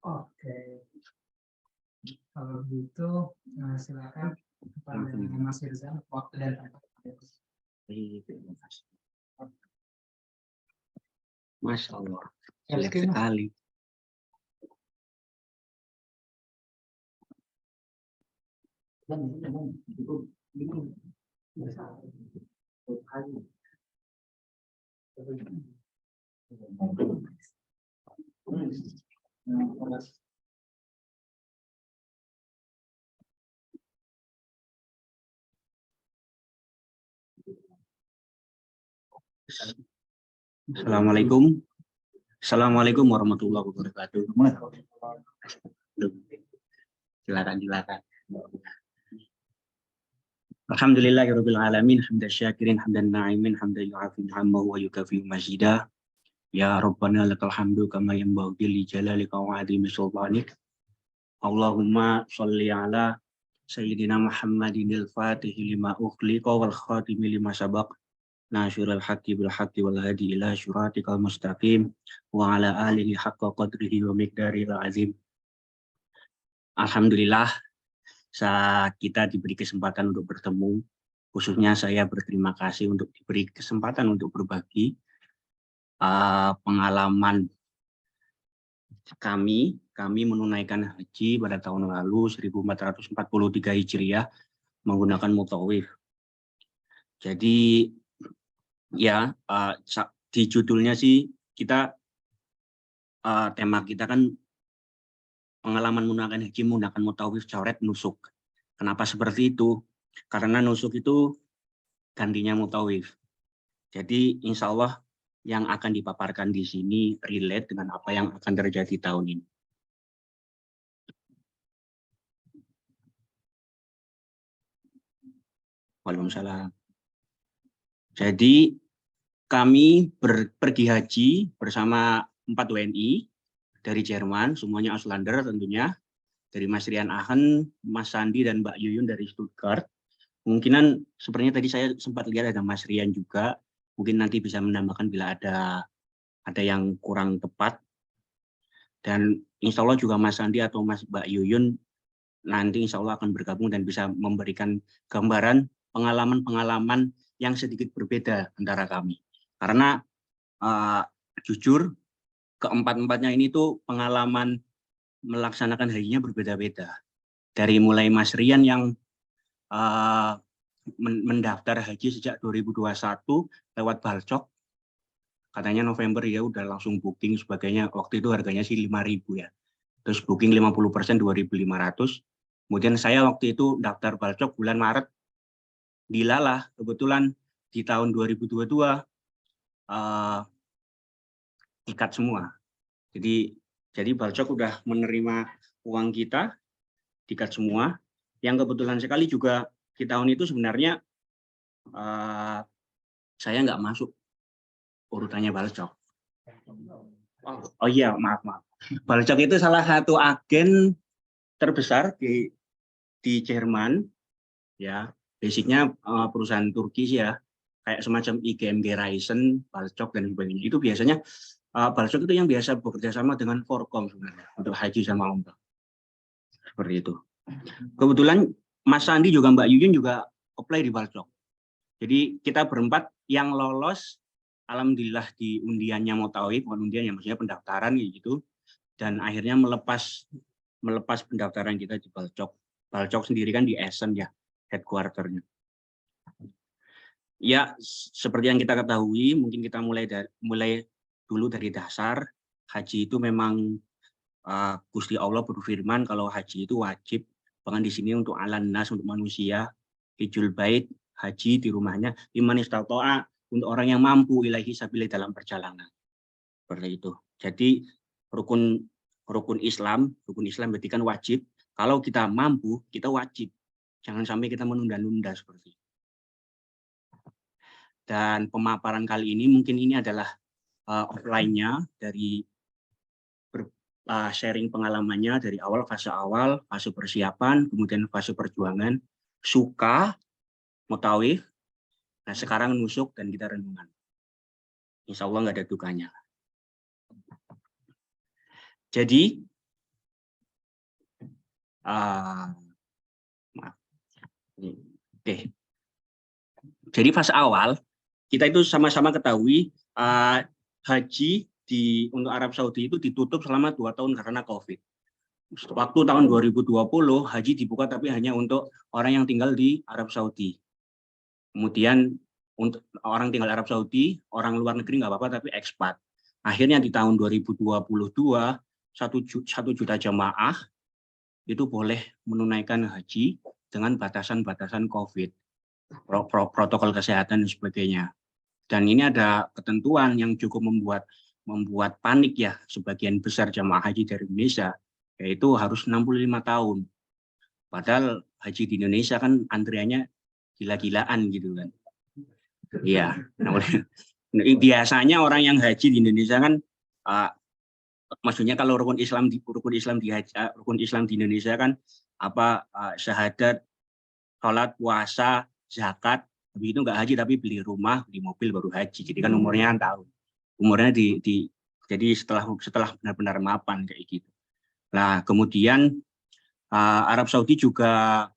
Oke, kalau gitu silakan kepada Mas Firza waktu dan tempat. Masya Allah, jelek sekali. Assalamualaikum. Assalamualaikum warahmatullahi wabarakatuh. Silakan. Alhamdulillahirabbil alamin, hamdan syakirin, hamdan na'imin, hamdan yu'afi ni'amahu wa yukafi mazidah. Ya Rabbana lakal hamdu kama yanbaghi li jalalika wa 'azimi sultanik. Allahumma sholli ala sayyidina Muhammadin al-Fatihi lima ughliqa wal khatimi lima sabaq. Nasyirul haqqi bil haqqi wal hadi ila syiratikal mustaqim wa ala alihi haqqa qadrihi wa miqdaril azim. Alhamdulillah kita diberi kesempatan untuk bertemu. Khususnya saya berterima kasih untuk diberi kesempatan untuk berbagi pengalaman kami menunaikan haji pada tahun lalu 1443 Hijriah menggunakan mutawif. Jadi ya di judulnya sih tema kita kan pengalaman menggunakan haji menggunakan mutawif coret nusuk. Kenapa seperti itu? Karena nusuk itu gantinya mutawif. Jadi insya Allah yang akan dipaparkan di sini relate dengan apa yang akan terjadi tahun ini. Waalaikumsalam. Jadi kami pergi haji bersama 4 WNI dari Jerman, semuanya Auslander tentunya, dari Mas Rian Ahen, Mas Sandi, dan Mbak Yuyun dari Stuttgart. Kemungkinan sepertinya tadi saya sempat lihat ada Mas Rian juga, mungkin nanti bisa menambahkan bila ada yang kurang tepat. Dan insya Allah juga Mas Sandi atau Mbak Yuyun nanti insya Allah akan bergabung dan bisa memberikan gambaran pengalaman-pengalaman yang sedikit berbeda antara kami. Karena jujur keempat-empatnya ini tuh pengalaman melaksanakan hajinya berbeda-beda. Dari mulai Mas Rian yang mendaftar haji sejak 2021 lewat Balcok, katanya November ya udah langsung booking sebagainya. Waktu itu harganya sih 5.000 ya. Terus booking 50% 2.500. Kemudian saya waktu itu daftar Balcok bulan Maret. Dilalah kebetulan di tahun 2022 ikat semua. Jadi Balcok udah menerima uang kita, dikat semua. Yang kebetulan sekali juga di tahun itu sebenarnya saya nggak masuk urutannya Balcok. Oh iya, maaf. Balcok itu salah satu agen terbesar di Jerman, ya. Basicnya perusahaan Turki ya, kayak semacam IGMG Ryzen, Balcok dan sebagainya. Itu biasanya Balcok itu yang biasa bekerja sama dengan Forkom sebenarnya untuk haji sama umrah. Seperti itu. Kebetulan Mas Sandi juga Mbak Yuyun juga apply di Balcok. Jadi kita berempat yang lolos, alhamdulillah di undiannya Mutawif, bukan undian yang maksudnya pendaftaran gitu. Dan akhirnya melepas pendaftaran kita di Balcok. Balcok sendiri kan di Essen ya, headquarter-nya. Ya, seperti yang kita ketahui, mungkin kita mulai dulu dari dasar. Haji itu memang Gusti Allah berfirman kalau haji itu wajib. Bahkan di sini untuk alan nas, untuk manusia, hijul bait, haji di rumahnya, liman istata'a, untuk orang yang mampu ilahi sabili dalam perjalanan. Seperti itu. Jadi rukun Islam berarti kan wajib. Kalau kita mampu, kita wajib. Jangan sampai kita menunda-nunda seperti itu. Dan pemaparan kali ini mungkin ini adalah offline-nya dari sharing pengalamannya dari fase awal, fase persiapan, kemudian fase perjuangan, suka, mutawif, nah sekarang nusuk dan kita renungan. Insya Allah nggak ada dukanya. Jadi maaf. Oke. Jadi fase awal kita itu sama-sama ketahui haji untuk Arab Saudi itu ditutup selama 2 tahun karena COVID. Waktu tahun 2020 haji dibuka tapi hanya untuk orang yang tinggal di Arab Saudi. Kemudian untuk orang tinggal Arab Saudi, orang luar negeri nggak apa-apa tapi ekspat. Akhirnya di tahun 2022 1 juta jamaah itu boleh menunaikan haji dengan batasan-batasan COVID, protokol kesehatan dan sebagainya. Dan ini ada ketentuan yang cukup membuat panik ya sebagian besar jamaah haji dari Indonesia, yaitu harus 65 tahun. Padahal haji di Indonesia kan antriannya gila-gilaan gitu kan. Iya. Biasanya orang yang haji di Indonesia kan maksudnya kalau rukun Islam di Indonesia kan syahadat, sholat, puasa, zakat, habis itu nggak haji tapi beli rumah, beli mobil baru haji. Jadi kan umurnya kan tahun. Umurnya jadi setelah benar-benar mapan kayak gitu. Nah, kemudian Arab Saudi juga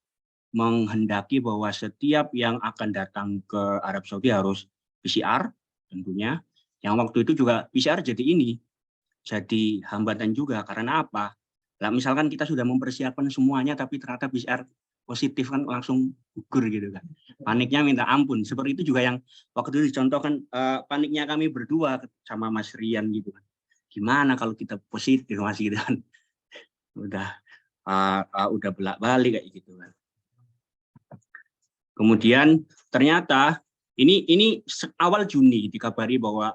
menghendaki bahwa setiap yang akan datang ke Arab Saudi harus PCR tentunya. Yang waktu itu juga PCR jadi hambatan juga karena apa? Nah, misalkan kita sudah mempersiapkan semuanya tapi ternyata PCR positif kan langsung gugur gitu kan. Paniknya minta ampun. Seperti itu juga yang waktu itu dicontohkan paniknya kami berdua sama Mas Rian gitu kan. Gimana kalau kita positif Mas gitu kan. Udah bolak-balik kayak gitu kan. Kemudian ternyata ini awal Juni dikabari bahwa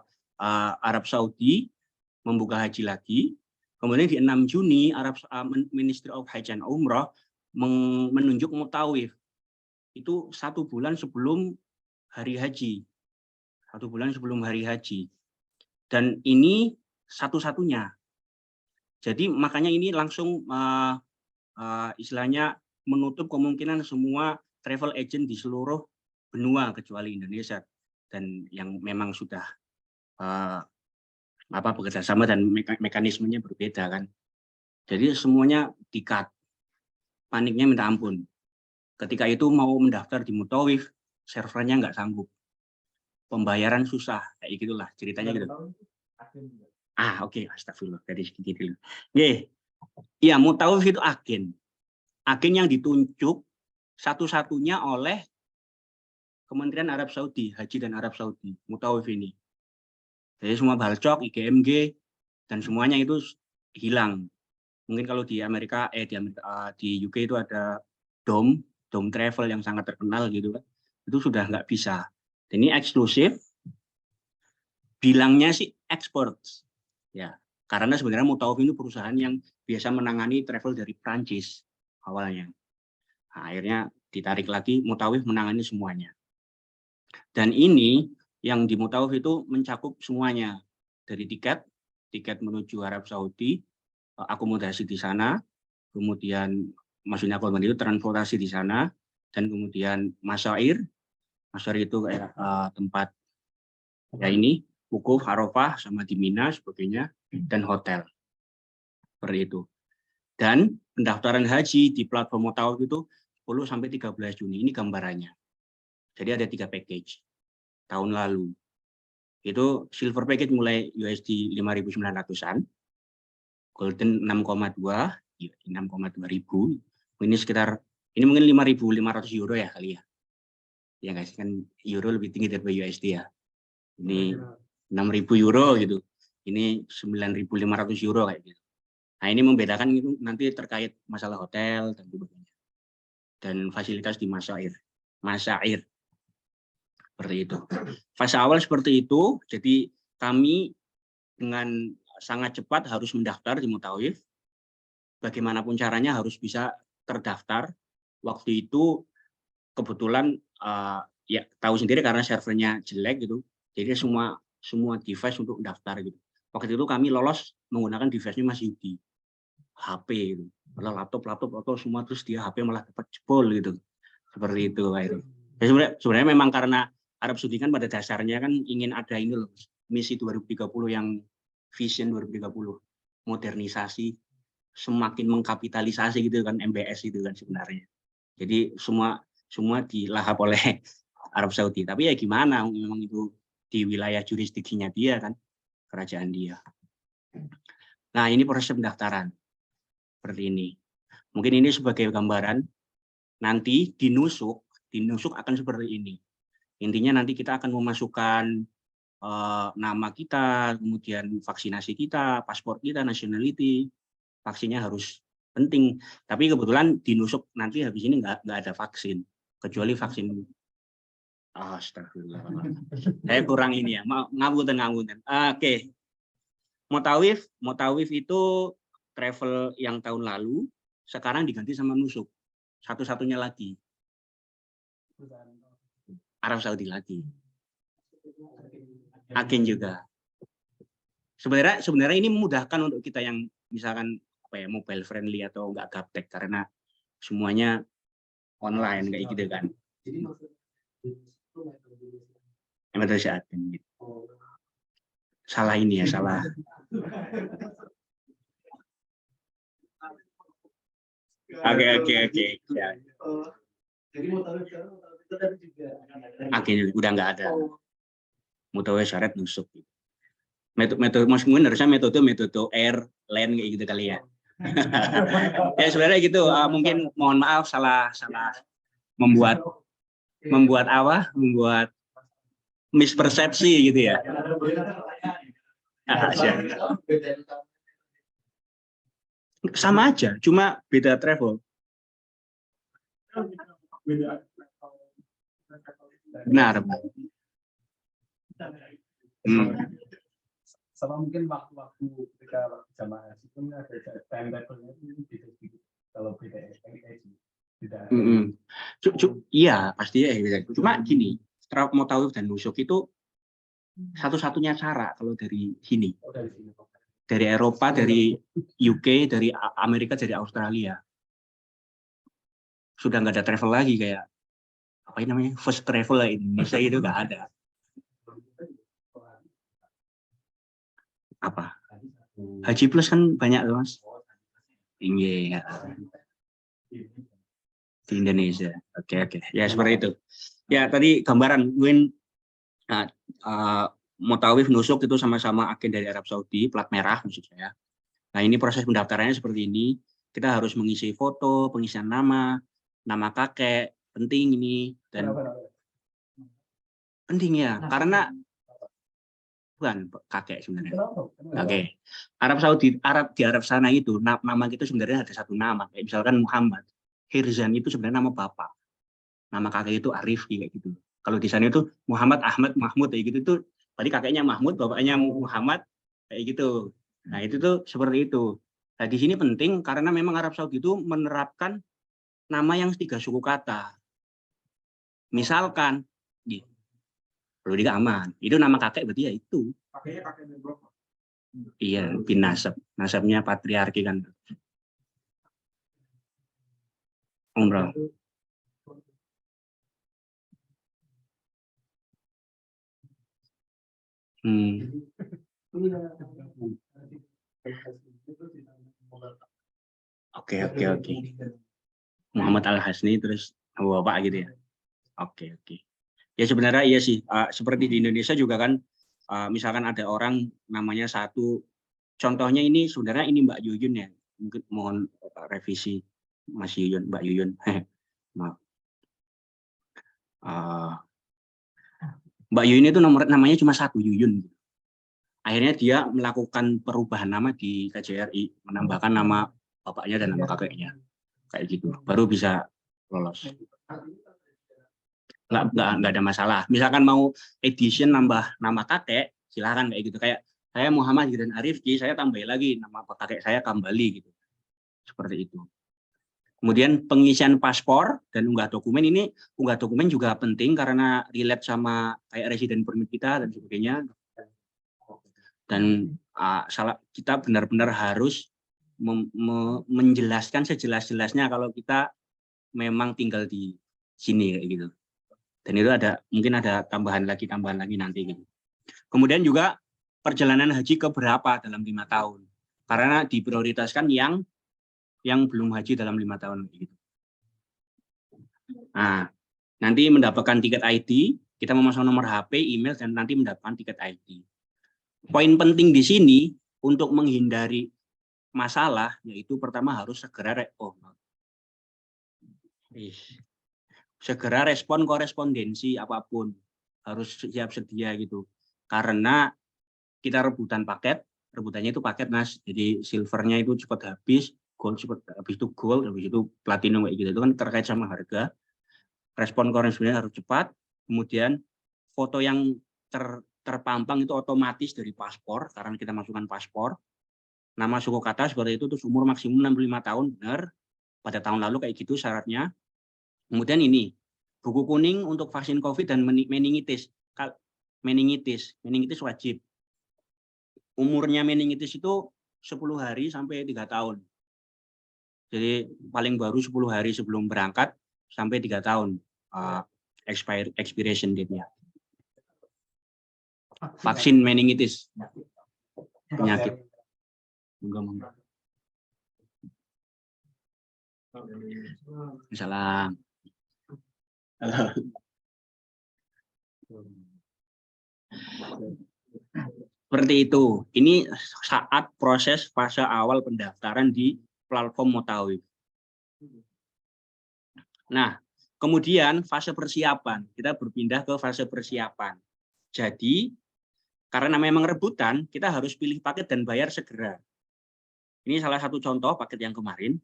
Arab Saudi membuka haji lagi. Kemudian di 6 Juni Ministry of Hajj and Umrah menunjuk mutawif. Itu 1 bulan sebelum hari haji. 1 bulan sebelum hari haji. Dan ini satu-satunya. Jadi makanya ini langsung istilahnya menutup kemungkinan semua travel agent di seluruh benua kecuali Indonesia dan yang memang sudah bekerja sama dan mekanismenya berbeda kan. Jadi semuanya di-cut. Paniknya minta ampun. Ketika itu mau mendaftar di Mutawif, servernya nggak sanggup. Pembayaran susah, kayak gitulah ceritanya gitu. Oke. Astagfirullah, dari segitu dulu. Iya, Mutawif itu agen. Agen yang ditunjuk satu-satunya oleh Kementerian Arab Saudi, Haji dan Arab Saudi, Mutawif ini. Jadi semua balcok, IGMG, dan semuanya itu hilang. Mungkin kalau di Amerika, di UK itu ada Dom Travel yang sangat terkenal gitu kan. Itu sudah nggak bisa. Dan ini eksklusif. Bilangnya sih ekspor. Ya, karena sebenarnya Mutawif ini perusahaan yang biasa menangani travel dari Prancis awalnya. Nah, akhirnya ditarik lagi, Mutawif menangani semuanya. Dan ini yang di Mutawif itu mencakup semuanya. Dari tiket menuju Arab Saudi, akomodasi di sana, kemudian maksudnya itu transportasi di sana, dan kemudian masyair itu kayak tempat ya ini, wukuf, Arafah, sama di Mina, sebagainya, dan hotel. Seperti itu. Dan pendaftaran haji di platform Mutawif itu 10-13 Juni, ini gambarannya. Jadi ada 3 package. Tahun lalu. Itu silver package mulai USD 5.900-an, golden 6,2 ribu. Ini mungkin 5.500 euro ya kali ya. Ya guys, kan euro lebih tinggi daripada USD ya. Ini 6.000 euro gitu. Ini 9.500 euro kayak gitu. Nah, ini membedakan itu nanti terkait masalah hotel dan sebagainya. Dan fasilitas di masyair. Seperti itu. Fase awal seperti itu, jadi kami dengan sangat cepat harus mendaftar di Mutawif. Bagaimanapun caranya harus bisa terdaftar. Waktu itu kebetulan ya tahu sendiri karena servernya jelek gitu. Jadi semua device untuk daftar gitu. Waktu itu kami lolos menggunakan device-nya Mas Yudi. HP gitu. Kalau laptop semua terus dia HP malah dapat jebol gitu. Seperti itu kayak itu. Ya, sebenarnya memang karena Arab Saudi kan pada dasarnya kan ingin ada ini loh, misi 2030 yang vision 2030, modernisasi semakin mengkapitalisasi gitu kan MBS itu kan sebenarnya. Jadi semua dilahap oleh Arab Saudi. Tapi ya gimana, memang itu di wilayah jurisdiksinya dia kan, kerajaan dia. Nah, ini proses pendaftaran seperti ini. Mungkin ini sebagai gambaran. Nanti di nusuk akan seperti ini. Intinya nanti kita akan memasukkan nama kita, kemudian vaksinasi kita, paspor kita, nationality, vaksinnya harus penting. Tapi kebetulan di nusuk nanti habis ini nggak ada vaksin, kecuali vaksin. Astagfirullah. Saya kurang ini ya, ngapunten. Oke. Motawif itu travel yang tahun lalu, sekarang diganti sama nusuk. Satu-satunya lagi. Arab Saudi lagi. Agen juga. Sebenarnya ini memudahkan untuk kita yang misalkan mobile friendly atau nggak gaptek karena semuanya online kayak gitu kan. Metode agen gitu. Salah ini ya, salah. Oke. Ya. Jadi Mutawif sekarang itu tadi juga agen udah nggak ada. Mutawif syarat nusuk. Metode mungkin harusnya metode air land kayak gitu kali ya. Ya sebenarnya gitu. Mungkin mohon maaf salah membuat mispersepsi gitu ya. Sama aja, cuma beda travel. Benar. Sama mungkin waktu ketika jamaah haji pun ada timetable-nya itu sedikit kalau beda tidak. Iya pasti ya. Cuma gini, Motawif dan nusuk itu satu-satunya cara kalau dari sini. Dari Eropa, dari UK, dari Amerika, dari Australia. Sudah nggak ada travel lagi kayak apa ini namanya first travel Indonesia itu nggak ada. Apa? Haji Plus kan banyak loh Mas. Iya. Di Indonesia. Oke. Ya seperti itu. Ya tadi gambaran Motawif nusuk itu sama-sama agen dari Arab Saudi, plat merah maksud saya. Nah ini proses pendaftarannya seperti ini. Kita harus mengisi foto, pengisian nama kakek, penting ini dan penting ya karena bukan kakek sebenarnya. Oke. Di Arab sana itu nama kita sebenarnya ada satu nama. Kayak misalkan Muhammad, Hirzan itu sebenarnya nama bapak. Nama kakek itu Arif kayak gitu. Kalau di sana itu Muhammad, Ahmad, Mahmud kayak gitu tuh. Tadi kakeknya Mahmud, bapaknya Muhammad kayak gitu. Nah itu tuh seperti itu. Nah di sini penting karena memang Arab Saudi itu menerapkan nama yang 3 suku kata. Misalkan, perlu aman. Itu nama kakek berarti ya itu. Kakeknya kakek berapa? Iya, bin nasab. Nasabnya patriarki kan. Umrah. Oke. Muhammad Al-Hasni terus bapak gitu ya. Oke. Ya sebenarnya iya sih. Seperti di Indonesia juga kan, misalkan ada orang namanya satu. Contohnya ini sebenarnya ini Mbak Yuyun ya. Mungkin mohon revisi Mas Yuyun, Mbak Yuyun. Maaf. Mbak Yuyun itu namanya cuma satu, Yuyun. Akhirnya dia melakukan perubahan nama di KJRI, menambahkan nama bapaknya dan nama kakeknya. Kayak gitu, baru bisa lolos. Nggak ada masalah. Misalkan mau edition nambah nama kakek, silakan kayak gitu. Kayak saya Muhammad Gideon Arifki, saya tambah lagi nama kakek saya Kambali gitu. Seperti itu. Kemudian pengisian paspor dan unggah dokumen ini, unggah dokumen juga penting karena relate sama kayak resident permit kita dan sebagainya. Dan kita benar-benar harus menjelaskan sejelas-jelasnya kalau kita memang tinggal di sini kayak gitu. Dan itu mungkin ada tambahan lagi nanti gitu. Kemudian juga perjalanan haji ke berapa dalam 5 tahun. Karena diprioritaskan yang yang belum haji dalam 5 tahun gitu. Nah, nanti mendapatkan tiket ID, kita memasang nomor HP, email, dan nanti mendapatkan tiket ID. Poin penting di sini untuk menghindari masalah, yaitu pertama harus segera respon korespondensi apapun, harus siap sedia gitu. Karena kita rebutannya itu paket Mas, jadi silvernya itu cepat habis, gold cepat habis itu gold, habis itu platinum kayak gitu, itu kan terkait sama harga. Respon korespondensi harus cepat, kemudian foto yang terpampang itu otomatis dari paspor, karena kita masukkan paspor. Nama suku kata seperti itu, terus umur maksimum 65 tahun, benar. Pada tahun lalu kayak gitu syaratnya. Kemudian ini, buku kuning untuk vaksin COVID dan meningitis. Meningitis wajib. Umurnya meningitis itu 10 hari sampai 3 tahun. Jadi paling baru 10 hari sebelum berangkat sampai 3 tahun expiration date-nya. Vaksin meningitis. Penyakit. Salam. Seperti itu. Ini saat proses fase awal pendaftaran di platform Mutawif. Nah, kemudian fase persiapan. Kita berpindah ke fase persiapan. Jadi, karena memang rebutan, kita harus pilih paket dan bayar segera. Ini salah satu contoh paket yang kemarin.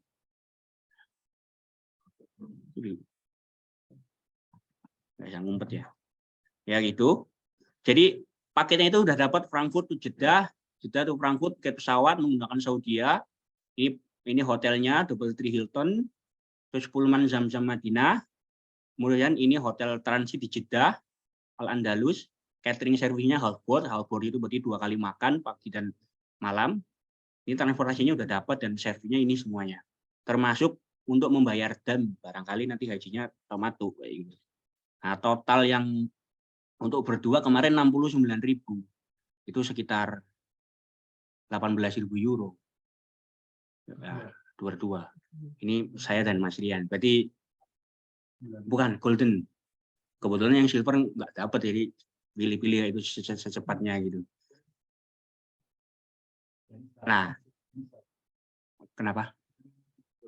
Nggak ngumpet ya. Ya gitu. Jadi paketnya itu udah dapat Frankfurt to Jeddah, Jeddah to Frankfurt ke pesawat menggunakan Saudia. Ini hotelnya DoubleTree Hilton, terus Pullman Zamzam Madinah. Kemudian ini hotel transit di Jeddah, Al Andalus. Catering service-nya half board itu berarti 2 kali makan pagi dan malam. Ini transportasinya udah dapat dan servisnya ini semuanya. Termasuk untuk membayar dam, barangkali nanti hajinya otomatis kayak gitu. Nah, total yang untuk berdua kemarin 69.000. Itu sekitar 18.000 euro. Ya, berdua. Ini saya dan Mas Rian. Berarti bukan golden. Kebetulan yang silver nggak dapat, jadi pilih-pilih itu secepatnya gitu. Nah, kenapa?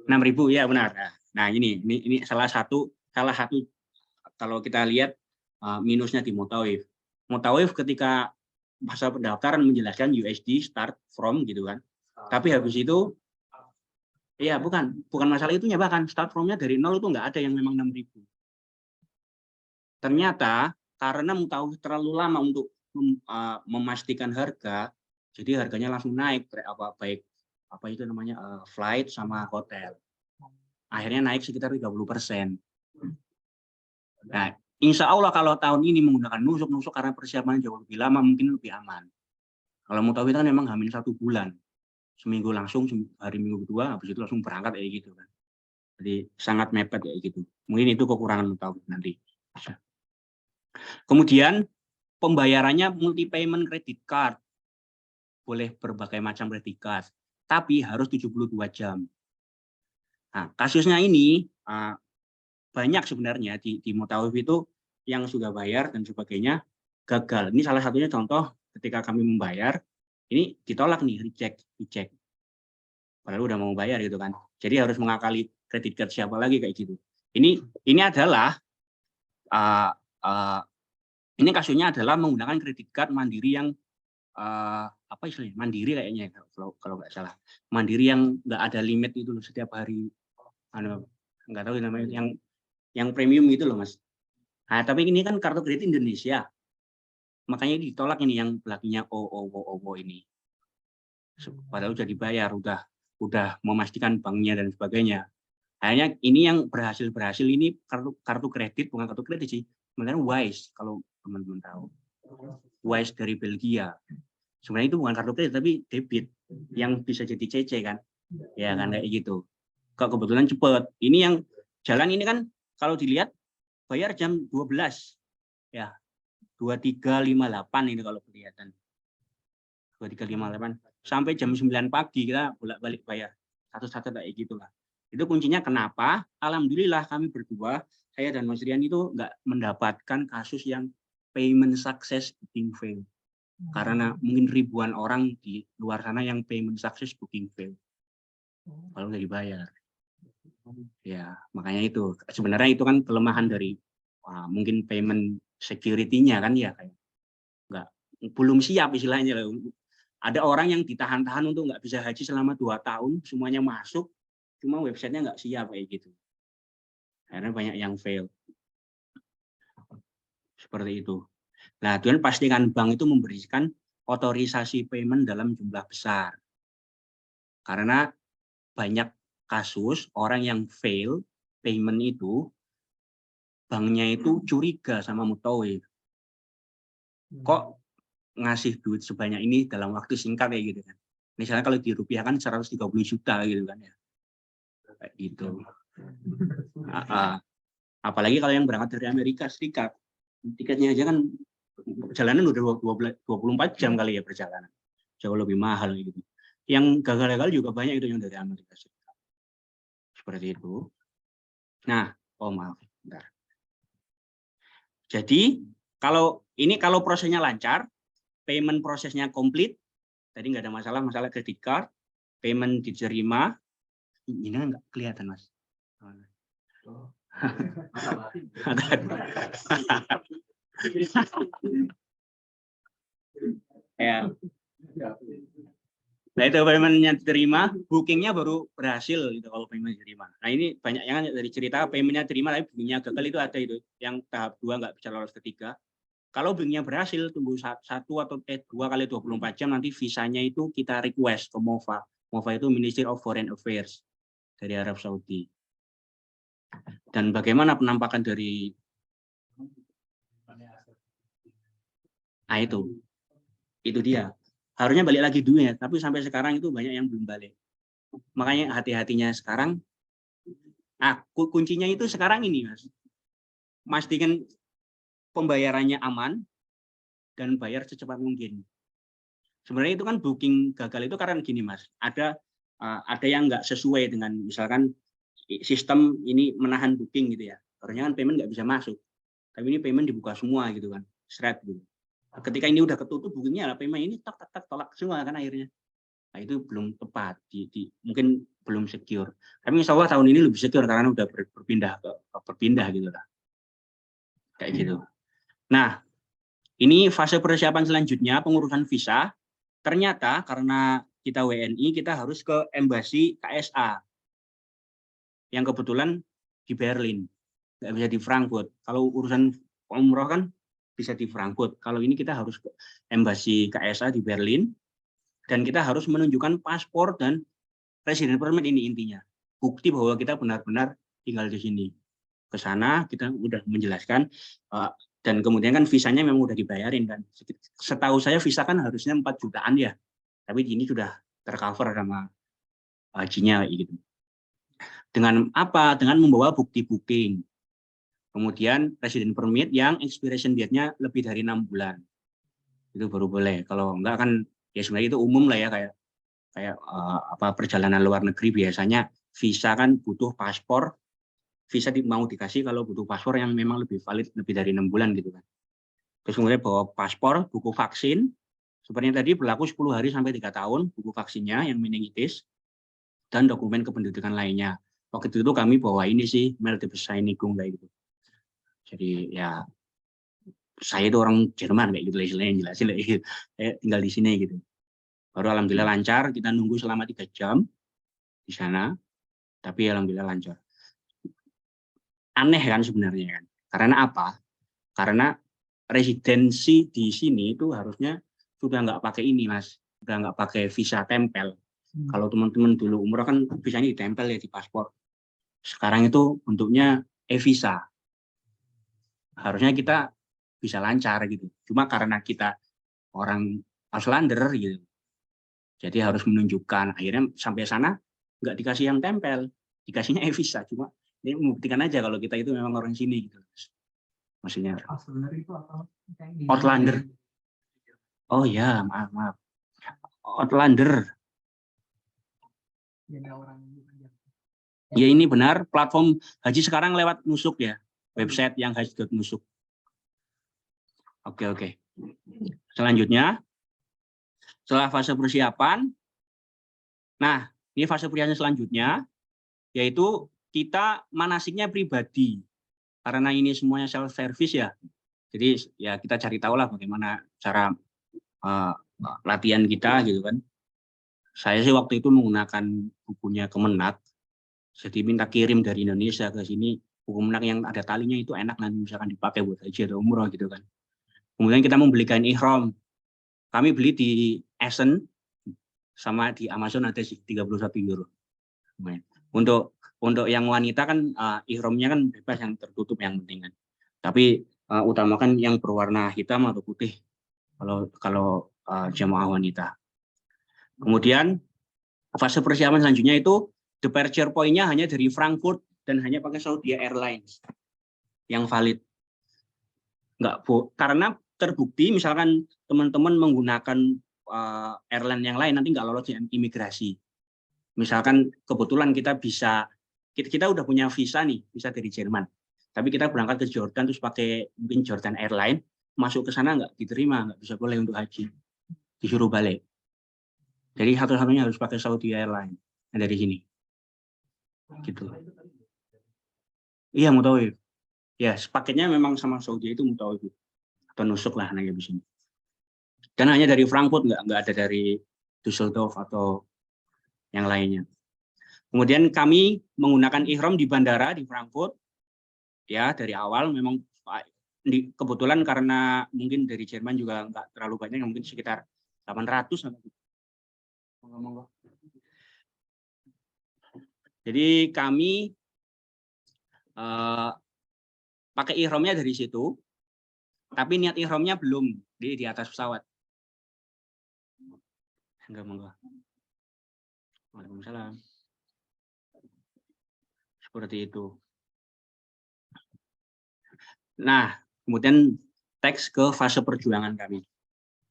6.000 ya benar. Nah, ini salah satu kalau kita lihat minusnya di Mutawif. Mutawif ketika masa pendaftaran menjelaskan USD start from gitu kan. Tapi habis itu ya bukan masalah itunya, bahkan start from-nya dari nol itu nggak ada yang memang 6.000. Ternyata karena Mutawif terlalu lama untuk memastikan harga, jadi harganya langsung naik baik itu namanya flight sama hotel. Akhirnya naik sekitar 30%. Nah, insya Allah kalau tahun ini menggunakan nusuk karena persiapan jauh lebih lama, mungkin lebih aman. Kalau Mutawif kan memang hamil 1 bulan. Seminggu langsung, hari minggu kedua, habis itu langsung berangkat kayak gitu kan. Jadi sangat mepet kayak gitu. Mungkin itu kekurangan Mutawif nanti. Kemudian pembayarannya multi payment credit card. Boleh berbagai macam credit card, tapi harus 72 jam. Nah, kasusnya ini banyak sebenarnya di Mutawif itu yang sudah bayar dan sebagainya gagal. Ini salah satunya contoh ketika kami membayar, ini ditolak nih, reject. Padahal udah mau bayar gitu kan. Jadi harus mengakali credit card siapa lagi kayak gitu. Ini adalah ini kasusnya adalah menggunakan credit card Mandiri yang apa istilahnya, Mandiri kayaknya kalau nggak salah. Mandiri yang nggak ada limit itu loh, setiap hari nggak tahu namanya, yang premium gitu loh Mas. Nah, tapi ini kan kartu kredit Indonesia. Makanya ditolak ini yang belakinya OWO ini. Padahal sudah dibayar, udah memastikan banknya dan sebagainya. Hanya ini yang berhasil ini kartu kredit, bukan kartu kredit sih. Sebenarnya Wise, kalau teman-teman tahu. Wise dari Belgia. Sebenarnya itu bukan kartu kredit tapi debit yang bisa jadi CC kan. Ya kan kayak gitu. Kebetulan cepat. Ini yang jalan ini kan kalau dilihat bayar jam 12. Ya. 23.58 ini kalau kelihatan. 23.58 sampai jam 9 pagi kita bolak-balik bayar. satu-satu kayak gitulah. Itu kuncinya kenapa? Alhamdulillah kami berdua, saya dan Mas Rian itu nggak mendapatkan kasus yang payment success booking fail. Karena mungkin ribuan orang di luar sana yang payment success booking fail. Kalau nggak dibayar. Ya, makanya itu. Sebenarnya itu kan kelemahan dari mungkin payment security-nya kan ya. Kayak nggak, belum siap istilahnya. Ada orang yang ditahan-tahan untuk nggak bisa haji selama 2 tahun, semuanya masuk, cuma websitenya nggak siap kayak gitu. Karena banyak yang fail. Seperti itu. Nah, Tuhan pastikan bank itu memberikan otorisasi payment dalam jumlah besar. Karena banyak kasus orang yang fail payment itu, banknya itu curiga sama mutawif. Kok ngasih duit sebanyak ini dalam waktu singkat kayak gitu kan. Misalnya kalau dirupiahkan 130 juta gitu kan ya. Kayak gitu. Apalagi kalau yang berangkat dari Amerika Serikat, tiketnya aja kan perjalanan udah 24 jam kali ya perjalanan. Jauh lebih mahal gitu. Yang gagal-gagal juga banyak itu yang dari Amerika Serikat. Seperti itu. Nah, maaf. Bentar. Jadi, kalau prosesnya lancar, payment prosesnya komplit, tadi nggak ada masalah kredit card, payment diterima, ini nggak kelihatan, Mas. Ya. Nah itu paymentnya diterima, bookingnya baru berhasil gitu kalau payment diterima. Nah ini banyak yang dari cerita paymentnya diterima tapi bookingnya gagal itu ada itu, yang tahap 2 nggak bisa lolos ke 3. Kalau bookingnya berhasil tunggu 1 atau 2 kali 24 jam nanti visanya itu kita request ke MOFA. MOFA itu Ministry of Foreign Affairs dari Arab Saudi. Dan bagaimana penampakan dari itu dia. Harusnya balik lagi duitnya, tapi sampai sekarang itu banyak yang belum balik. Makanya hati-hatinya sekarang. Kuncinya itu sekarang ini, Mas. Pastikan pembayarannya aman dan bayar secepat mungkin. Sebenarnya itu kan booking gagal itu karena gini, Mas. Ada yang nggak sesuai dengan misalkan sistem ini menahan booking gitu ya. Harusnya kan payment nggak bisa masuk. Tapi ini payment dibuka semua gitu kan. Straight gitu. Ketika ini udah ketutup bookingnya, payment ini tak tolak semua kan akhirnya. Nah itu belum tepat, mungkin belum secure. Tapi insya Allah tahun ini lebih secure karena udah berpindah gitu lah. Kayak gitu. Nah, ini fase persiapan selanjutnya pengurusan visa. Ternyata karena kita WNI, kita harus ke embasi KSA. Yang kebetulan di Berlin, nggak bisa di Frankfurt. Kalau urusan umroh kan bisa di Frankfurt. Kalau ini kita harus ke embasi KSA di Berlin, dan kita harus menunjukkan paspor dan resident permit, ini intinya. Bukti bahwa kita benar-benar tinggal di sini. Ke sana kita udah menjelaskan, dan kemudian kan visanya memang udah dibayarin kan. Setahu saya visa kan harusnya 4 jutaan ya. Tapi ini sudah tercover sama hajinya gitu. Dengan apa? Dengan membawa bukti booking. Kemudian resident permit yang expiration date-nya lebih dari 6 bulan. Itu baru boleh. Kalau enggak kan ya sebenarnya itu umum lah ya, kayak perjalanan luar negeri biasanya visa kan butuh paspor. Visa mau dikasih kalau butuh paspor yang memang lebih valid lebih dari 6 bulan gitu kan. Terus kemudian bawa paspor, buku vaksin, seperti tadi berlaku 10 hari sampai 3 tahun, buku vaksinnya yang meningitis, dan dokumen kependudukan lainnya. Waktu itu kami bawa ini sih, Meldebesseinigung kayak gitu. Jadi ya saya itu orang Jerman kayak gitu lah istilahnya, jelasin lah, saya tinggal di sini gitu. Baru alhamdulillah lancar, kita nunggu selama 3 jam di sana, tapi alhamdulillah lancar. Aneh kan sebenarnya kan. Karena apa? Karena residensi di sini itu harusnya sudah nggak pakai ini, Mas. Sudah nggak pakai visa tempel. Kalau teman-teman dulu umroh kan visanya ditempel ya di paspor. Sekarang itu bentuknya e-visa. Harusnya kita bisa lancar gitu. Cuma karena kita orang Auslander gitu. Jadi harus menunjukkan. Akhirnya sampai sana nggak dikasih yang tempel. Dikasihnya e-visa. Cuma ini membuktikan aja kalau kita itu memang orang sini gitu. Maksudnya Outlander. Oh ya, maaf. Outlander. Beda orang bukan Jawa. Ya ini benar, platform haji sekarang lewat Nusuk ya, website yang haji.nusuk. Oke. Selanjutnya, setelah fase persiapan, nah ini fase persiapan selanjutnya, yaitu kita manasiknya pribadi. Karena ini semuanya self-service ya, jadi ya kita cari tahu lah bagaimana cara latihan kita gitu kan. Saya sih waktu itu menggunakan bukunya Kemenak, jadi minta kirim dari Indonesia ke sini buku Kemenak yang ada talinya itu enak nanti misalkan dipakai buat haji atau umroh gitu kan. Kemudian kita membeli kain ihram. Kami beli di Essen sama di Amazon ada sih 31 euro. Untuk yang wanita kan ihramnya kan bebas, yang tertutup yang penting kan. Tapi utamakan yang berwarna hitam atau putih kalau jemaah wanita. Kemudian fase persiapan selanjutnya itu departure point-nya hanya dari Frankfurt dan hanya pakai Saudi Airlines yang valid. Karena terbukti misalkan teman-teman menggunakan airline yang lain nanti nggak lolos di imigrasi. Misalkan kebetulan kita udah punya visa nih, visa dari Jerman. Tapi kita berangkat ke Jordan terus pakai mungkin Jordan Airline, masuk ke sana nggak diterima, nggak bisa boleh untuk haji, disuruh balik. Jadi satu-satunya harus pakai Saudi Airline dari sini. Gitu. Iya, mutawif. Ya, paketnya memang sama Saudi itu mutawif atau nusuk lah namanya di sini. Dan hanya dari Frankfurt, nggak ada dari Düsseldorf atau yang lainnya. Kemudian kami menggunakan ihram di bandara di Frankfurt. Ya, dari awal memang kebetulan karena mungkin dari Jerman juga nggak terlalu banyak, mungkin sekitar 800. Jadi kami pakai ihramnya dari situ, tapi niat ihramnya belum di atas pesawat. Enggak. Waalaikumsalam. Seperti itu. Nah, kemudian teks ke fase perjuangan kami.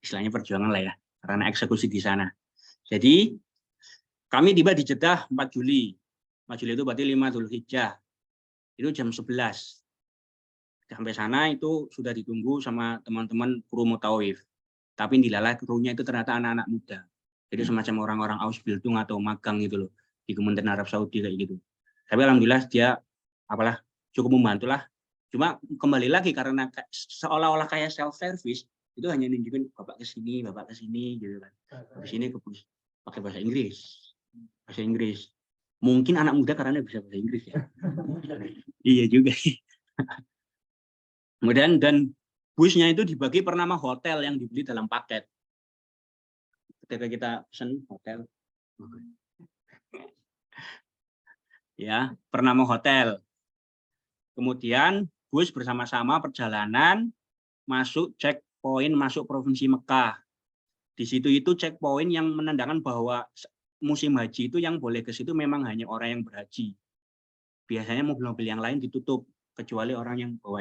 Istilahnya perjuangan lah ya, karena eksekusi di sana. Jadi, kami tiba di Jeddah 4 Juli. 4 Juli itu berarti 5 Dzulhijjah. Itu jam 11. Sampai sana itu sudah ditunggu sama teman-teman kru mutawif. Tapi dilalah krunya itu ternyata anak-anak muda. Jadi semacam orang-orang Ausbildung atau magang gitu loh, di Kementerian Arab Saudi kayak gitu. Tapi alhamdulillah dia cukup membantu lah. Cuma kembali lagi karena seolah-olah kayak self service, itu hanya nunjukin bapak ke sini gitu kan. Di sini pakai bahasa Inggris. Mungkin anak muda karena bisa bahasa Inggris ya. Iya juga. Kemudian dan busnya itu dibagi per nama hotel yang dibeli dalam paket. Ketika kita pesan hotel, ya per nama hotel. Kemudian bus bersama-sama perjalanan masuk checkpoint masuk provinsi Mekah. Di situ itu checkpoint yang menandakan bahwa musim haji itu yang boleh ke situ memang hanya orang yang berhaji. Biasanya mobil-mobil yang lain ditutup kecuali orang yang bawa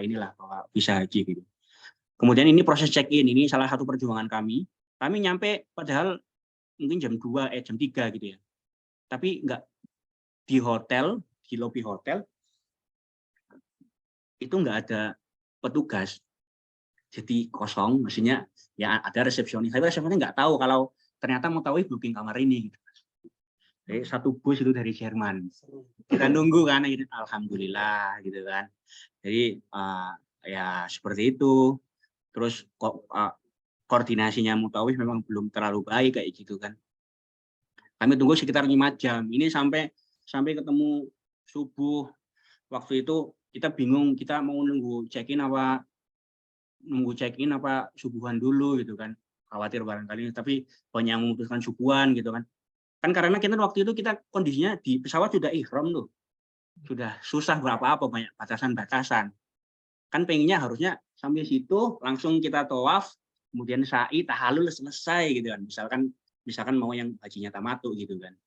visa haji gitu. Kemudian ini proses check-in, ini salah satu perjuangan kami. Kami nyampe padahal mungkin jam 3 gitu ya. Tapi enggak di hotel, di lobi hotel itu enggak ada petugas. Jadi kosong, maksudnya ya ada resepsionis. Tapi resepsionis enggak tahu kalau ternyata mau tahu booking kamar ini gitu. Jadi satu bus itu dari Jerman. Kita nunggu kan, alhamdulillah gitu kan. Jadi ya seperti itu. Terus koordinasinya mutawif memang belum terlalu baik kayak gitu kan. Kami tunggu sekitar 5 jam. Ini sampai ketemu subuh. Waktu itu kita bingung, kita mau nunggu check-in apa subuhan dulu gitu kan. Khawatir barangkali, tapi banyak yang memutuskan subuhan gitu kan. Kan karena kita waktu itu kondisinya di pesawat sudah ihram tuh. Sudah susah apa banyak batasan-batasan. Kan pengennya harusnya sampai situ langsung kita tawaf, kemudian sa'i, tahallul selesai gitu kan. Misalkan mau yang hajinya tamatu gitu kan.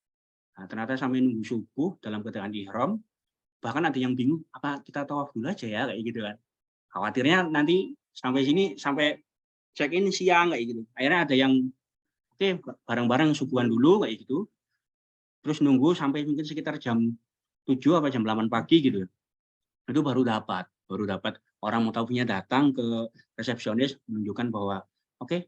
Nah, ternyata sampai nunggu subuh dalam keadaan ihram, bahkan ada yang bingung apa kita tawaf dulu aja ya kayak gitu kan. Khawatirnya nanti sampai check-in siang kayak gitu. Akhirnya ada yang oke bareng-bareng subuhan dulu kayak gitu. terus nunggu sampai mungkin sekitar jam 7 apa jam 8 pagi gitu. Itu baru dapat orang Mutawifnya datang ke resepsionis menunjukkan bahwa oke,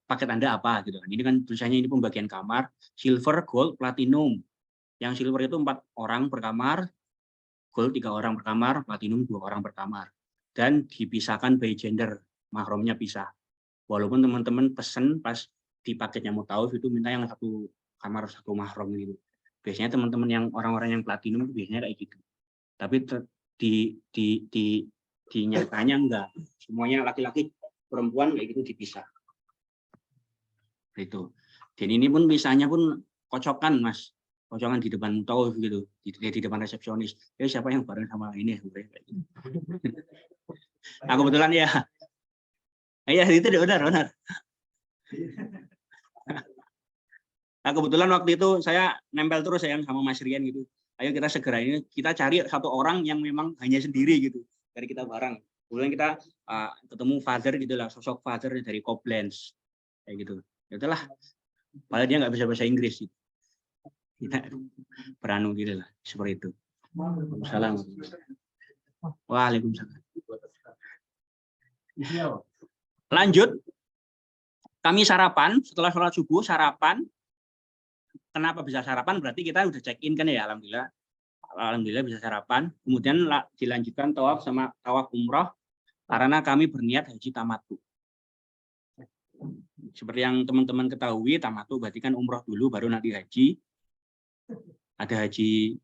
paket Anda apa gitu. Ini kan tulisannya ini pembagian kamar silver, gold, platinum. Yang silver itu 4 orang per kamar, gold 3 orang per kamar, platinum 2 orang per kamar. Dan dipisahkan by gender, mahromnya pisah. Walaupun teman-teman pesen pas di paketnya Mutawif itu minta yang 1 kamar 1 mahram gitu. Biasanya teman-teman yang orang-orang yang platinum itu biasanya kayak gitu. Tapi di nyatanya enggak. Semuanya laki-laki, perempuan kayak gitu dipisah. Itu. Dan ini pun misalnya pun kocokan, Mas. Kocokan di depan Mutawif gitu, di depan resepsionis. Ya siapa yang bareng sama ini? Kayak gitu. Nah, kebetulan ya. Iya, itu benar. Nah, kebetulan waktu itu saya nempel terus ya sama Mas Rian gitu. Ayo kita segera ini, kita cari 1 orang yang memang hanya sendiri gitu. Dari kita bareng. Kemudian kita ketemu father gitu lah, sosok father dari Koblenz. Kayak gitu. Itulah. Padahal dia nggak bisa bahasa Inggris gitu. Kita beranu gitu lah, seperti itu. Waalaikumsalam. Waalaikumsalam. Lanjut. Kami sarapan, setelah sholat subuh sarapan. Kenapa bisa sarapan? Berarti kita udah check-in kan ya, alhamdulillah. Alhamdulillah bisa sarapan. Kemudian dilanjutkan tawaf sama tawaf umroh karena kami berniat haji tamattu. Seperti yang teman-teman ketahui, tamattu berarti kan umroh dulu baru nanti haji. Ada haji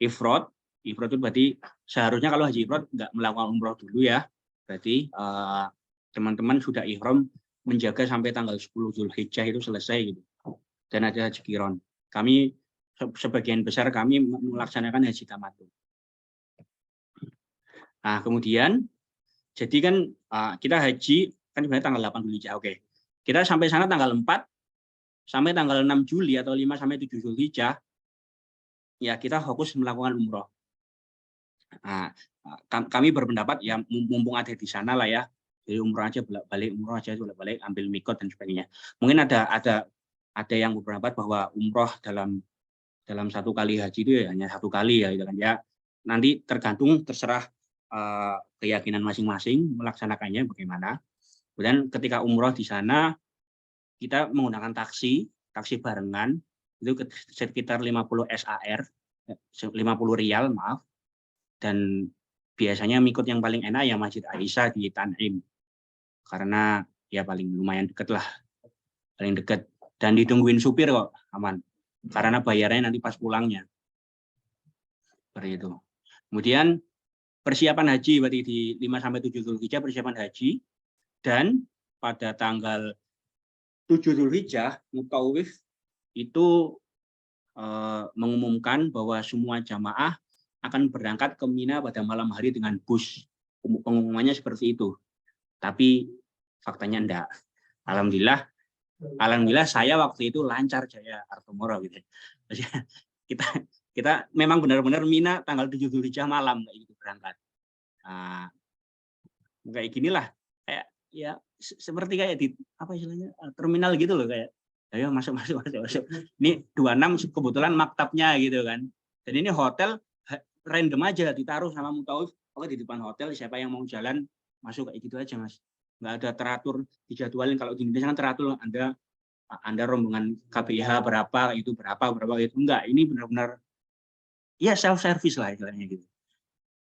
ifrad. Ifrad itu berarti seharusnya kalau haji ifrad nggak melakukan umroh dulu ya. Berarti teman-teman sudah ihram menjaga sampai tanggal 10 Zulhijjah itu selesai gitu. Dan ada haji qiron. Kami sebagian besar kami melaksanakan haji tamattu. Nah, kemudian jadi kan kita haji kan sebenarnya tanggal 8 Zulhijjah. Oke. Kita sampai sana tanggal 4 sampai tanggal 6 Juli atau 5 sampai 7 Zulhijjah ya kita fokus melakukan umroh. Nah, kami berpendapat ya mumpung ada di sana lah ya. Jadi umroh aja balik ambil mikot dan sebagainya. Mungkin ada yang berpendapat bahwa umroh dalam 1 kali haji itu ya hanya 1 kali ya gitu kan ya. Nanti terserah keyakinan masing-masing melaksanakannya bagaimana. Kemudian ketika umroh di sana kita menggunakan taksi barengan itu sekitar 50 SAR, 50 rial maaf. Dan biasanya mikot yang paling enak ya Masjid Aisyah di Tan'im. Karena ya paling lumayan dekat lah. Paling dekat. Dan ditungguin supir kok, aman. Karena bayarnya nanti pas pulangnya. Seperti itu. Kemudian persiapan haji berarti di 5-7 Zulhijjah persiapan haji. Dan pada tanggal 7 Zulhijjah, Mutawif itu mengumumkan bahwa semua jamaah akan berangkat ke Mina pada malam hari dengan bus. Pengumumannya seperti itu. Tapi faktanya enggak. Alhamdulillah saya waktu itu lancar jaya Artomoro gitu. Kita memang benar-benar Mina tanggal 7 Zulhijjah malam kayak gitu berangkat. Nah, kayak ginilah kayak ya seperti kayak di apa istilahnya terminal gitu loh kayak ayo masuk. Ini 26 kebetulan maktabnya gitu kan. Dan ini hotel random aja ditaruh sama Mutawif. Oke di depan hotel siapa yang mau jalan masuk kayak gitu aja Mas. Nggak ada teratur dijadwalin. Kalau di Indonesia kan teratur Anda rombongan KBH berapa itu enggak. Ini benar-benar ya self service lah istilahnya gitu.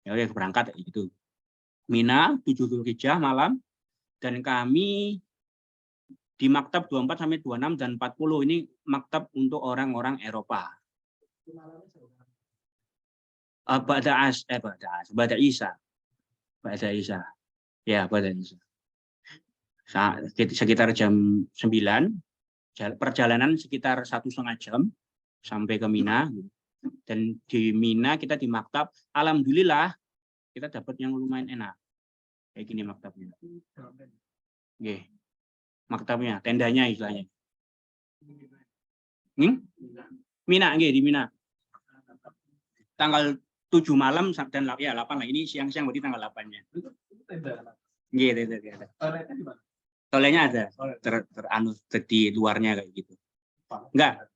Ya udah berangkat gitu. Mina 7 Zulhijjah malam dan kami di maktab 24 sampai 26 dan 40 ini maktab untuk orang-orang Eropa. Ba'da Isa. Ya, Ba'da Isa. Sekitar jam 9, perjalanan sekitar 1,5 jam sampai ke Mina. Dan di Mina kita di maktab, alhamdulillah kita dapat yang lumayan enak. Kayak gini maktabnya. Oke. Maktabnya, tendanya istilahnya. Mina, di Mina. Tanggal 7 malam dan ya 8 lah. Ini siang-siang berarti tanggal 8-nya. Gitu. Toiletnya ada. Di luarnya kayak gitu. Enggak.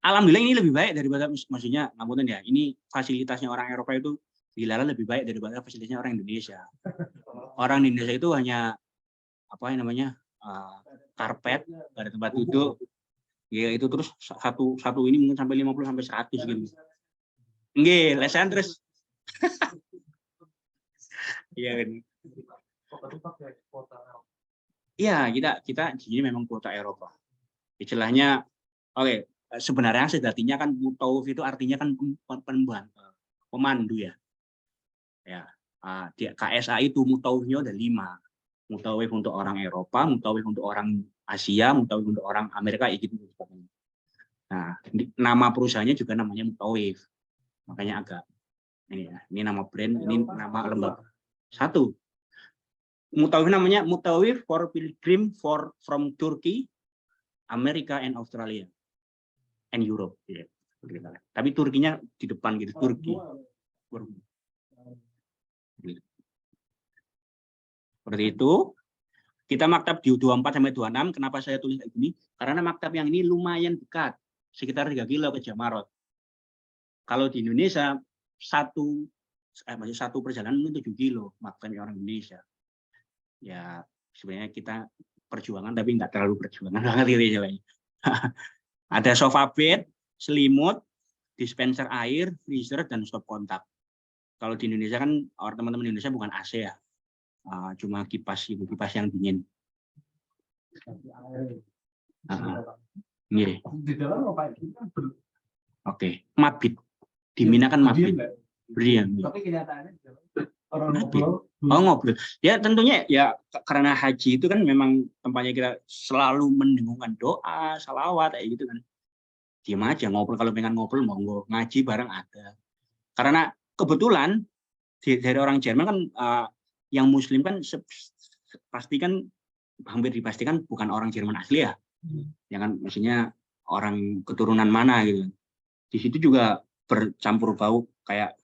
alhamdulillah ini lebih baik daripada, maksudnya ngapunten ya, ini fasilitasnya orang Eropa itu dilala lebih baik daripada fasilitasnya orang Indonesia. Orang Indonesia itu hanya apa yang namanya karpet, nggak ada tempat duduk, ya itu terus satu ini mungkin sampai 50 sampai 100 gitu. Nggih, lesan terus. Iya kan. Iya, kita di sini memang kuota Eropa. Istilahnya, oke, sebenarnya sejatinya kan mutawif itu artinya kan pemandu ya. Ya, di KSA itu mutawifnya ada 5. Mutawif untuk orang Eropa, mutawif untuk orang Asia, mutawif untuk orang Amerika, gitu. Nah, nama perusahaannya juga namanya mutawif. Makanya agak ini nama brand, ini nama lembaga. Satu. Mutawif namanya Mutawif for Pilgrim from Turkey, Amerika, and Australia, and Europe. Ya. Tapi Turkinya di depan gitu, Turki. Seperti itu. Kita maktab di 24 sampai 26. Kenapa saya tulis kayak gini? Karena maktab yang ini lumayan dekat, sekitar 3 kilo ke Jamarot. Kalau di Indonesia satu perjalanan itu 7 kilo maktabnya orang Indonesia. Ya sebenarnya kita perjuangan tapi nggak terlalu perjuangan banget gitu ya. Ada sofa bed, selimut, dispenser air, freezer, dan stop kontak. Kalau di Indonesia kan teman-teman Indonesia bukan AC ya, cuma kipas yang dingin. Iya. Di dalam apa itu? Oke, mabit. Di Mina kan mabit. Berian. Tapi kenyataannya orang ngobrol. Ya tentunya ya karena haji itu kan memang tempatnya kita selalu mendengungkan doa, salawat kayak gitu kan. Diam aja ngobrol, kalau pengen ngobrol monggo, ngaji bareng ada. Karena kebetulan dari orang Jerman kan yang Muslim kan pasti kan hampir dipastikan bukan orang Jerman asli ya. Ya kan maksudnya orang keturunan mana gitu. Di situ juga bercampur bau kayak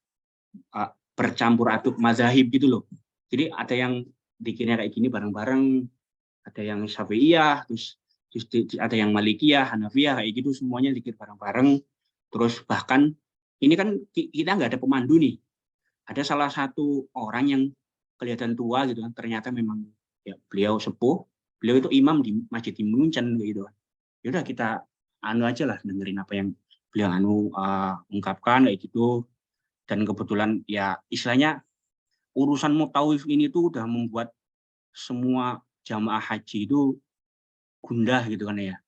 bercampur aduk mazahib gitu loh. Jadi ada yang dikirnya kayak gini bareng-bareng, ada yang Syafi'iyah, terus ada yang Malikiyah, Hanafiyah, kayak gitu semuanya dikir bareng-bareng. Terus bahkan ini kan kita nggak ada pemandu nih. Ada salah satu orang yang kelihatan tua gitu kan, ternyata memang ya beliau sepuh, beliau itu imam di masjid di Munchen gitu. Ya udah kita aja lah dengerin apa yang beliau ungkapkan kayak gitu. Dan kebetulan ya istilahnya urusan mutawif ini tuh udah membuat semua jamaah haji itu gundah gitu kan ya.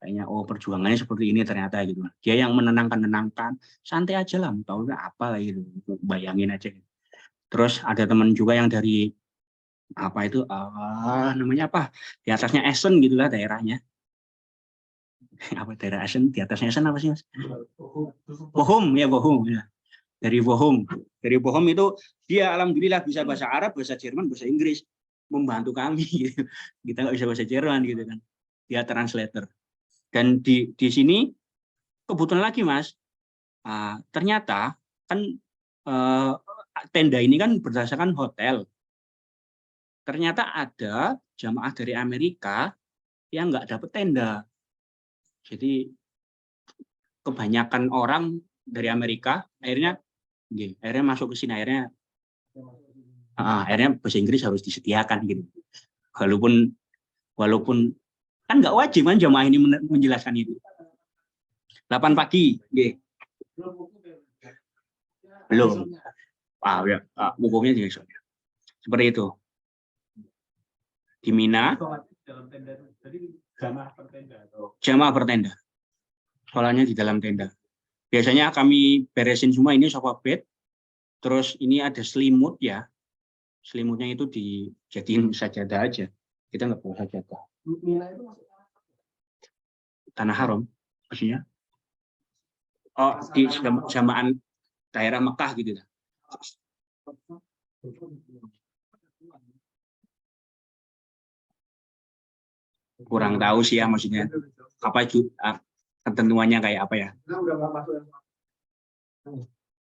Kayaknya perjuangannya seperti ini ternyata gitu. Dia yang menenangkan, santai aja lah mutawif apa lah gitu. Bayangin aja. Terus ada teman juga yang dari apa itu namanya apa? Di atasnya Essen gitulah daerahnya. Apa daerah Essen? Di atasnya Essen apa sih, Mas? Bochum ya. Dari Bochum itu dia alhamdulillah bisa bahasa Arab, bahasa Jerman, bahasa Inggris, membantu kami gitu. Kita nggak bisa bahasa Jerman gitu kan, dia translator. Dan di sini kebetulan lagi Mas, ternyata kan tenda ini kan berdasarkan hotel. Ternyata ada jamaah dari Amerika yang nggak dapat tenda. Jadi kebanyakan orang dari Amerika akhirnya masuk ke sini, akhirnya bahasa Inggris harus disediakan gitu. Walaupun kan nggak wajib kan jamaah ini menjelaskan itu. 8 pagi, belum. Ya, hukumnya juga seperti itu. Di Mina, jamaah bertenda. Soalnya di dalam tenda. Biasanya kami beresin semua ini sofa bed, terus ini ada selimut ya. Selimutnya itu dijadiin sajadah aja. Kita nggak bawa sajadah. Tanah haram, maksudnya. Di jamaan daerah Mekah gitu. Kurang tahu sih ya maksudnya. Apa itu ketentuannya kayak apa ya?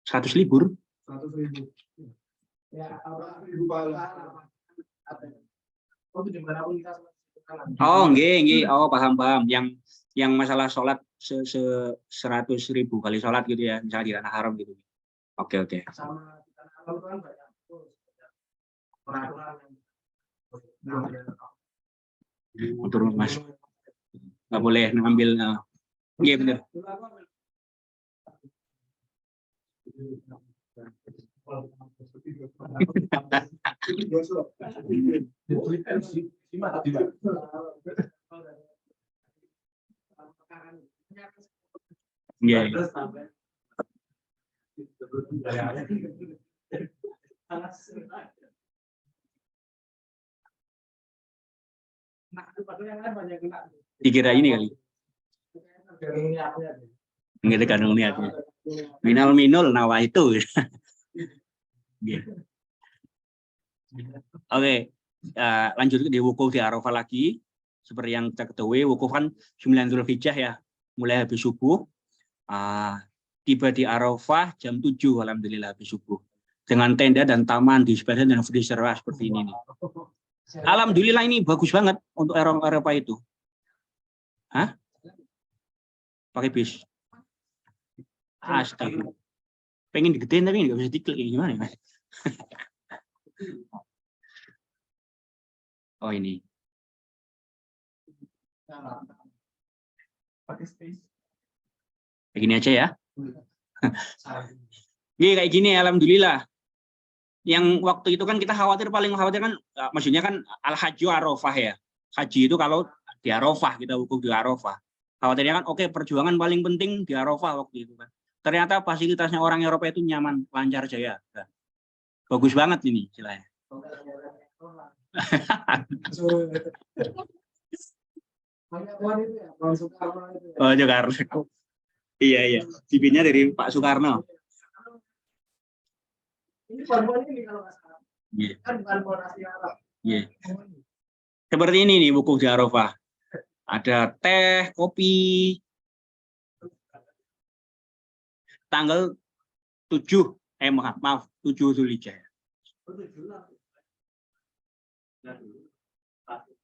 100 libur. Nggih. Paham. Yang masalah sholat 100.000 kali sholat gitu ya, misalnya di tanah haram gitu. Oke. Sama di tanah haram kan banyak peraturan yang Turun Mas, nggak boleh ngambil. Iya benar. Iya. Dikira ini kali. Nggak tergantung niatnya. Minul nawa itu. Oke, lanjut di wukuf di Arafah lagi. Seperti yang kita ketahui, wukuf kan 9 Dzulhijjah ya, mulai habis subuh. Tiba di Arafah jam 7, alhamdulillah habis subuh. Dengan tenda dan taman di sebelah dan freezer seperti ini nih. Alhamdulillah ini bagus banget untuk Arafah itu. Hah? Pakai bis. Astaga. Pengen digedein tapi nggak bisa diklik, gimana ya? Oh ini. Pakai space. Begini aja ya. Kayak gini alhamdulillah. Yang waktu itu kan kita paling khawatir kan, maksudnya kan al-hajju Arafah ya. Haji itu kalau di Arafah, kita wukuf di Arafah. Khawatirnya kan oke, perjuangan paling penting di Arafah waktu itu kan. Ternyata fasilitasnya orang Eropa itu nyaman, lancar jaya. Nah, bagus banget ini istilahnya. Oh, Soekarno. Iya. Bibitnya dari Pak Soekarno. Ini bantuan ini kalau nggak salah. Yeah. Kan bukan bonasi Arab. Yeah. Seperti ini nih wukuf di Arafah. Ada teh, kopi. Tanggal 7, maaf, 7 Dzulhijjah.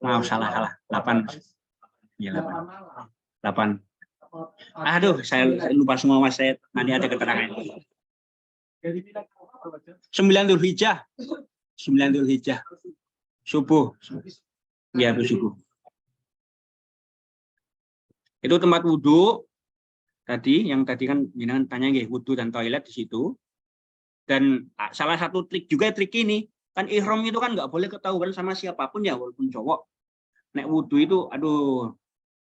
Maaf, salah. 8. Ya, 8. Aduh, saya lupa semua Mas, saya nanti ada keterangan. 9 Dzulhijjah. 9 Dzulhijjah. Subuh. Ya, subuh. Itu tempat wudhu. Yang tadi kan jenengan tanya nggih, wudhu dan toilet di situ. Dan salah satu trik ini kan ihram itu kan nggak boleh ketahuan sama siapapun ya, walaupun cowok. Nek wudhu itu, aduh,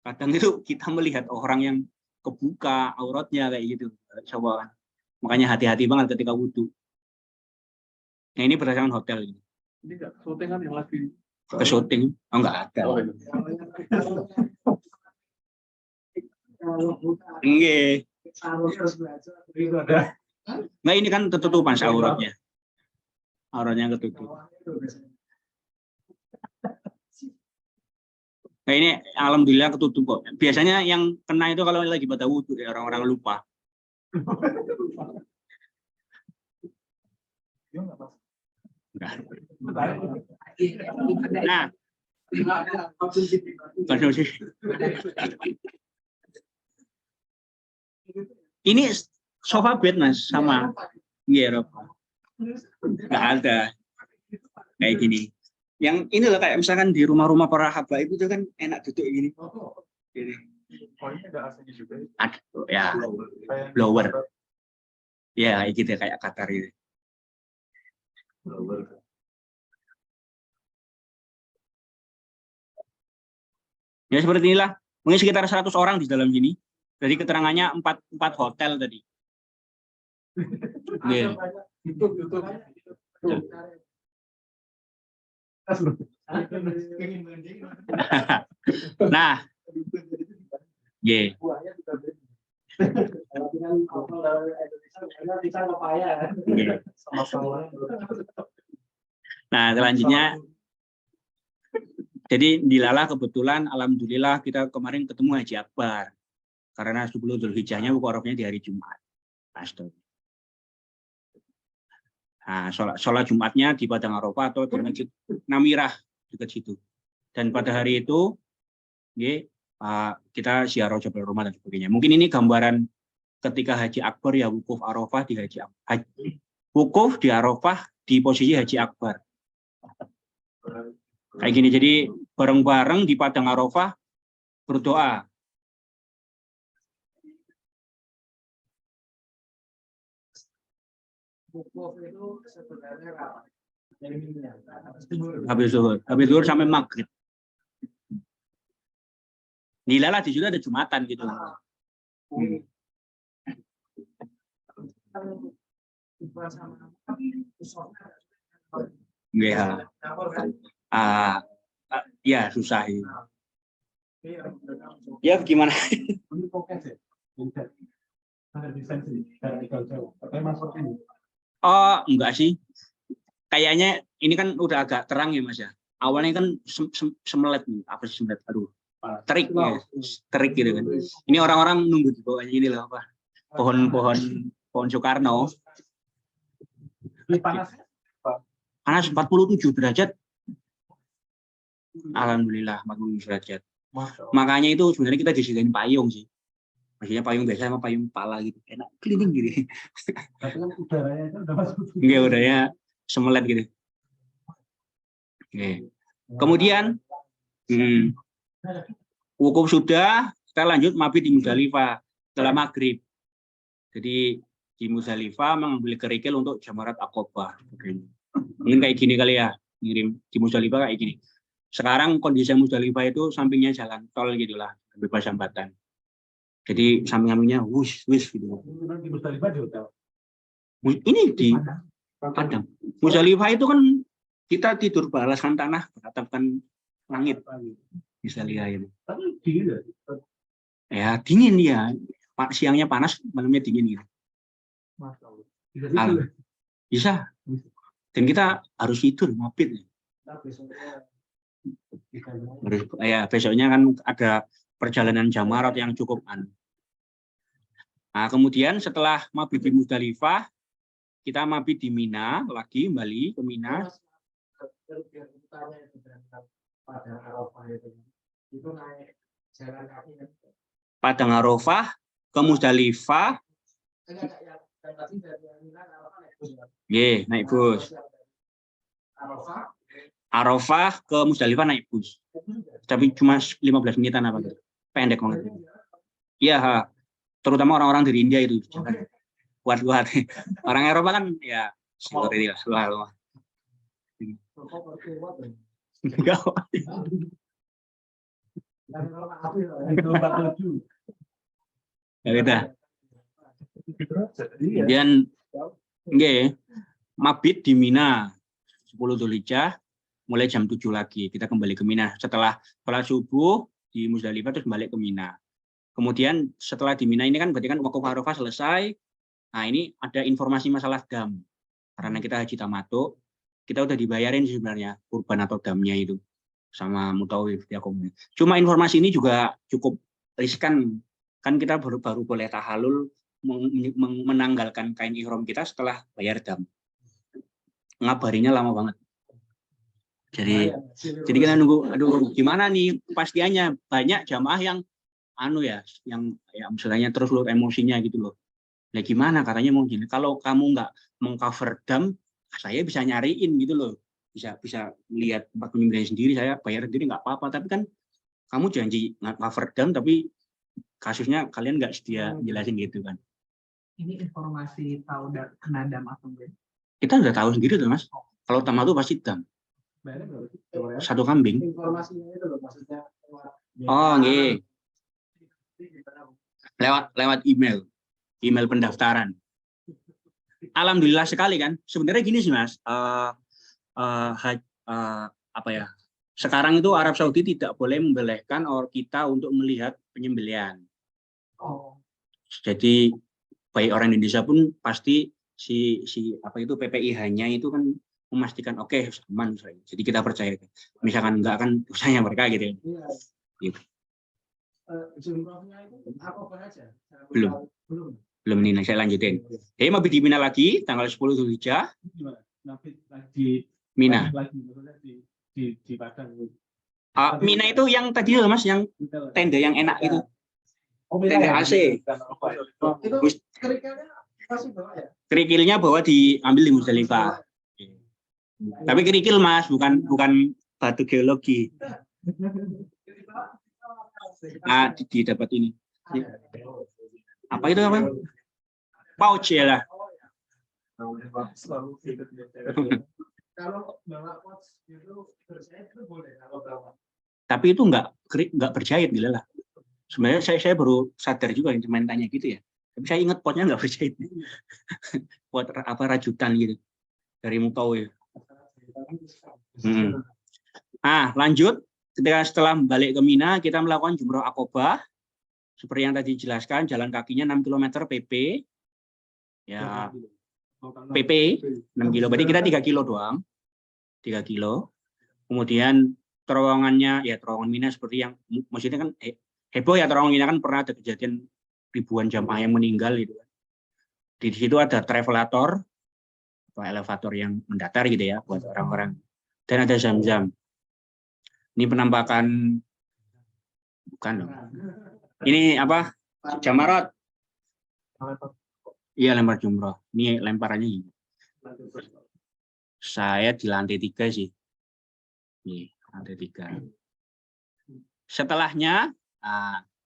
kadang itu kita melihat orang yang kebuka auratnya kayak gitu, cowok kan. Makanya hati-hati banget ketika wudhu. Nah ini berdasarkan hotel ini. Ini nggak syuting kan yang lagi ke syuting? Oh nggak ada. Nggih. Nah ini kan tertutupan auratnya. Auratnya ketutup. Nah ini alhamdulillah ketutup kok. Biasanya yang kena itu kalau lagi pada wudhu ya, orang-orang lupa. Nah, ini sofa bed Mas sama Eropa. Nggak ada kayak gini. Yang ini loh kayak misalkan di rumah-rumah para habaib itu kan enak duduk gini. Gini. Oh ini ada AC juga. Ada ya, blower. Ya kayak gitu kayak Qatar ini. Ya seperti inilah. Mungkin sekitar 100 orang di dalam sini. Jadi keterangannya 4 hotel tadi. Yeah. Nah, yeah. Nah, selanjutnya, jadi di Lala kebetulan, alhamdulillah kita kemarin ketemu Haji Akbar. Karena 10 Dzulhijjahnya wukuf Arafahnya di hari Jumat. Astaga. Nah, sholat Jumatnya di Padang Arafah atau di Masjid Namirah dekat situ. Dan pada hari itu, kita ziarah Jabal Rumah dan sebagainya. Mungkin ini gambaran ketika Haji Akbar ya wukuf Arafah di wukuf di Arafah di posisi Haji Akbar. Kayak gini, jadi bareng-bareng di padang Arafah berdoa. Wukuf itu sebenarnya apa? Habis zuhur sampai maghrib. Nilalah di situ ada Jumatan gitu. Ya, ya susah ini. Ya gimana? Oh enggak sih. Kayaknya ini kan udah agak terang ya Mas ya. Awalnya kan semelet nih, apa sih semelet? Aduh, terik ya, terik gitu kan. Ini orang-orang nunggu di bawahnya ini loh apa? Pohon Soekarno. Panas 47 derajat. Alhamdulillah 47 derajat. Makanya itu sebenarnya kita disediain payung sih. Maksudnya payung biasa sama payung pala gitu. Enak keliling gitu. Tapi kan udaranya itu udah masuk. Iya, udaranya semelet gitu. Oke. Kemudian wukuf sudah, kita lanjut mabit di Muzdalifah setelah maghrib. Jadi di Muzdalifah mengambil kerikil untuk jamarat Aqobah. Mungkin kayak gini kali ya, ngirim di Muzdalifah kayak gini. Sekarang kondisi Muzdalifah itu sampingnya jalan tol gitulah, bebas hambatan. Jadi samping-sampingnya wis gitu. Di Muzdalifah di hotel. Ini di Padang. Muzdalifah itu kan kita tidur balasan tanah beratapkan langit. Bisa lihat ini. Tapi dingin ya? Ya dingin ya. Siangnya panas, malamnya dingin gitu. Bisa. Dan kita harus tidur mabit. Ya besoknya kan ada perjalanan jamarat yang cukup aneh. Nah, kemudian setelah mabit di Muzdalifah, kita mabit di Mina lagi, kembali ke Mina. Padang Arafah ke Muzdalifah. Naik bus. Arafah ke Muzdalifah naik bus. Tapi cuma 15 menitan apa gitu. Pendek banget. Iya, terutama orang-orang dari India itu jangan kuat-kuat. Orang Eropa kan ya seperti itu lah. Enggak. Ya kita. Kemudian mabit di Mina 10 Dzulhijjah mulai jam 7 lagi. Kita kembali ke Mina setelah sholat subuh di Muzdalifah terus balik ke Mina. Kemudian setelah di Mina ini kan berarti kan wukuf Arafah selesai. Nah, ini ada informasi masalah dam. Karena kita haji tamattu, kita udah dibayarin sebenarnya kurban atau damnya itu sama mutawif ya. Cuma informasi ini juga cukup riskan. Kan kita baru boleh tahallul menanggalkan kain ihram kita setelah bayar dam. Ngabarinya lama banget. Jadi kita nunggu, aduh gimana nih kepastiannya. Banyak jamaah yang yang misalnya terus loh emosinya gitu loh. Nah gimana katanya mau gini, kalau kamu nggak mengcover dam, saya bisa nyariin gitu loh. Bisa lihat tempat penyembelihan sendiri, saya bayar sendiri nggak apa-apa. Tapi kan kamu janji nggak cover dam, tapi kasusnya kalian nggak sedia jelasin gitu kan. Ini informasi tahu kena dam atau enggak? Kita udah tahu sendiri tuh Mas. Kalau tamattu pasti dam. Satu kambing. Informasinya itu loh maksudnya. Oh nggih. Lewat email pendaftaran. Alhamdulillah sekali kan. Sebenarnya gini sih Mas. Sekarang itu Arab Saudi tidak boleh membolehkan orang kita untuk melihat penyembelihan. Jadi baik orang Indonesia pun pasti si PPIH-nya itu kan memastikan oke, aman. Jadi kita percaya. Misalkan enggak kan dosanya mereka gitu ya. Gitu. Belum ini saya lanjutin. Mabit di Mina lagi tanggal 10 Dzulhijjah. Di Mina. Lagi maksudnya di Padang. Mina itu yang tadi loh Mas, yang tenda yang enak itu. Tenda AC. Itu kerikilnya masih bawa ya? Kerikilnya bawa diambil di Musdalifah. Tapi kerikil Mas, bukan batu geologi. Didapat ini. Apa itu apa? Pouch ya lah. Kalau bawa pouch itu berjahit itu boleh kalau bawa. Tapi itu nggak berjahit gila lah. Sebenarnya saya baru sadar juga yang cuma tanya gitu ya. Tapi saya ingat potnya nggak berjahit. Pot apa rajutan gitu dari Mutawif. Lanjut. Ketika setelah balik ke Mina, kita melakukan Jumroh Aqobah. Seperti yang tadi dijelaskan, jalan kakinya 6 km PP. Ya, PP 6 kilo. Berarti kita 3 kilo doang. 3 kilo. Kemudian terowongannya, ya terowongan Mina seperti yang, maksudnya kan heboh ya, terowongan Mina kan pernah ada kejadian ribuan jamaah yang meninggal gitu. Di situ ada travelator, atau elevator yang mendatar gitu ya, buat orang-orang. Dan ada Zam-Zam. Ini penampakan, bukan dong. Ini apa? Jamarat. Iya, lempar jumroh. Ini lemparannya gini. Saya di lantai 3 sih. Nih, lantai 3. Setelahnya,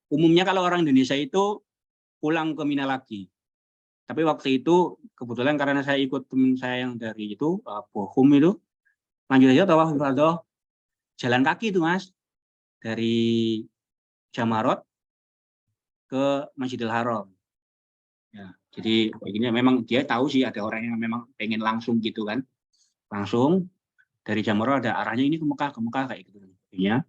umumnya kalau orang Indonesia itu pulang ke Mina lagi. Tapi waktu itu kebetulan karena saya ikut teman saya yang dari itu, Bohum itu, lanjut aja tawaf ifadah jalan kaki itu Mas. Dari Jamarat ke Masjidil Haram. Ya, jadi begini memang dia tahu sih ada orang yang memang pengen langsung gitu kan. Langsung dari Jamarat ada arahnya ini ke Mekah kayak gitu. Ya.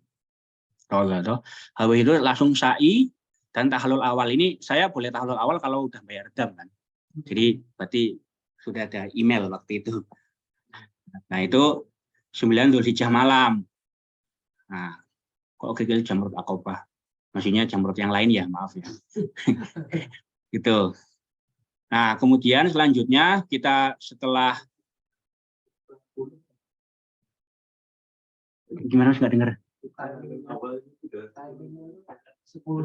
Habis itu langsung sa'i dan tahlul awal ini saya boleh tahlul awal kalau udah bayar dam kan. Jadi berarti sudah ada email waktu itu. Nah, itu 9 Dzulhijjah malam. Nah, kok gagal Jamrut Aqobah. Maksudnya jamrut yang lain ya, maaf ya. Gitu. Nah, kemudian selanjutnya kita setelah gimana nggak dengar? 10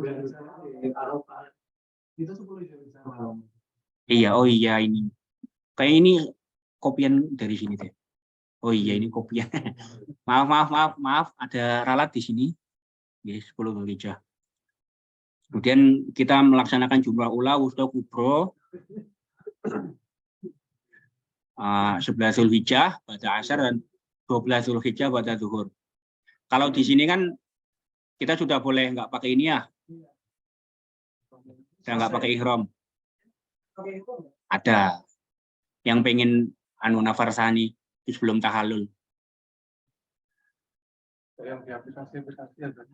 jam itu 10 jam. Iya, oh iya ini. Kayak ini kopian dari sini deh. Oh iya ini kopian. maaf, ada ralat di sini. Yes, 10 Dzulhijjah. Kemudian kita melaksanakan jumrah ula, wusda, kubro, 11 Dzulhijjah pada asar dan 12 Dzulhijjah pada zuhur. Kalau di sini kan kita sudah boleh nggak pakai ini ya, kita nggak pakai ihram. Ada yang pengen nafarsani sebelum tahallul. Yang di aplikasi ada.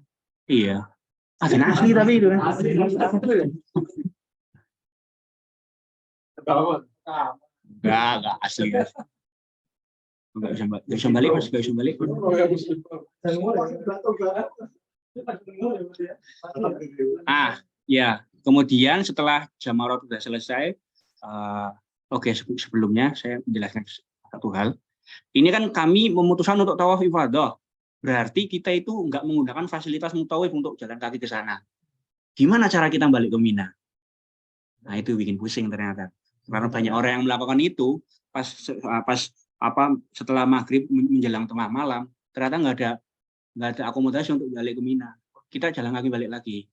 Iya. Ada asli tapi itu kan. Enggak asli. Enggak bisa balik Mas, enggak bisa balik. Ya. Kemudian setelah Jamarat sudah selesai, sebelumnya saya menjelaskan satu hal. Ini kan kami memutuskan untuk tawaf ifadah. Berarti kita itu enggak menggunakan fasilitas mutawif untuk jalan kaki ke sana. Gimana cara kita balik ke Mina? Nah, itu bikin pusing ternyata. Karena banyak orang yang melakukan itu pas setelah maghrib menjelang tengah malam, ternyata nggak ada akomodasi untuk balik ke Mina. Kita jalan kaki balik lagi.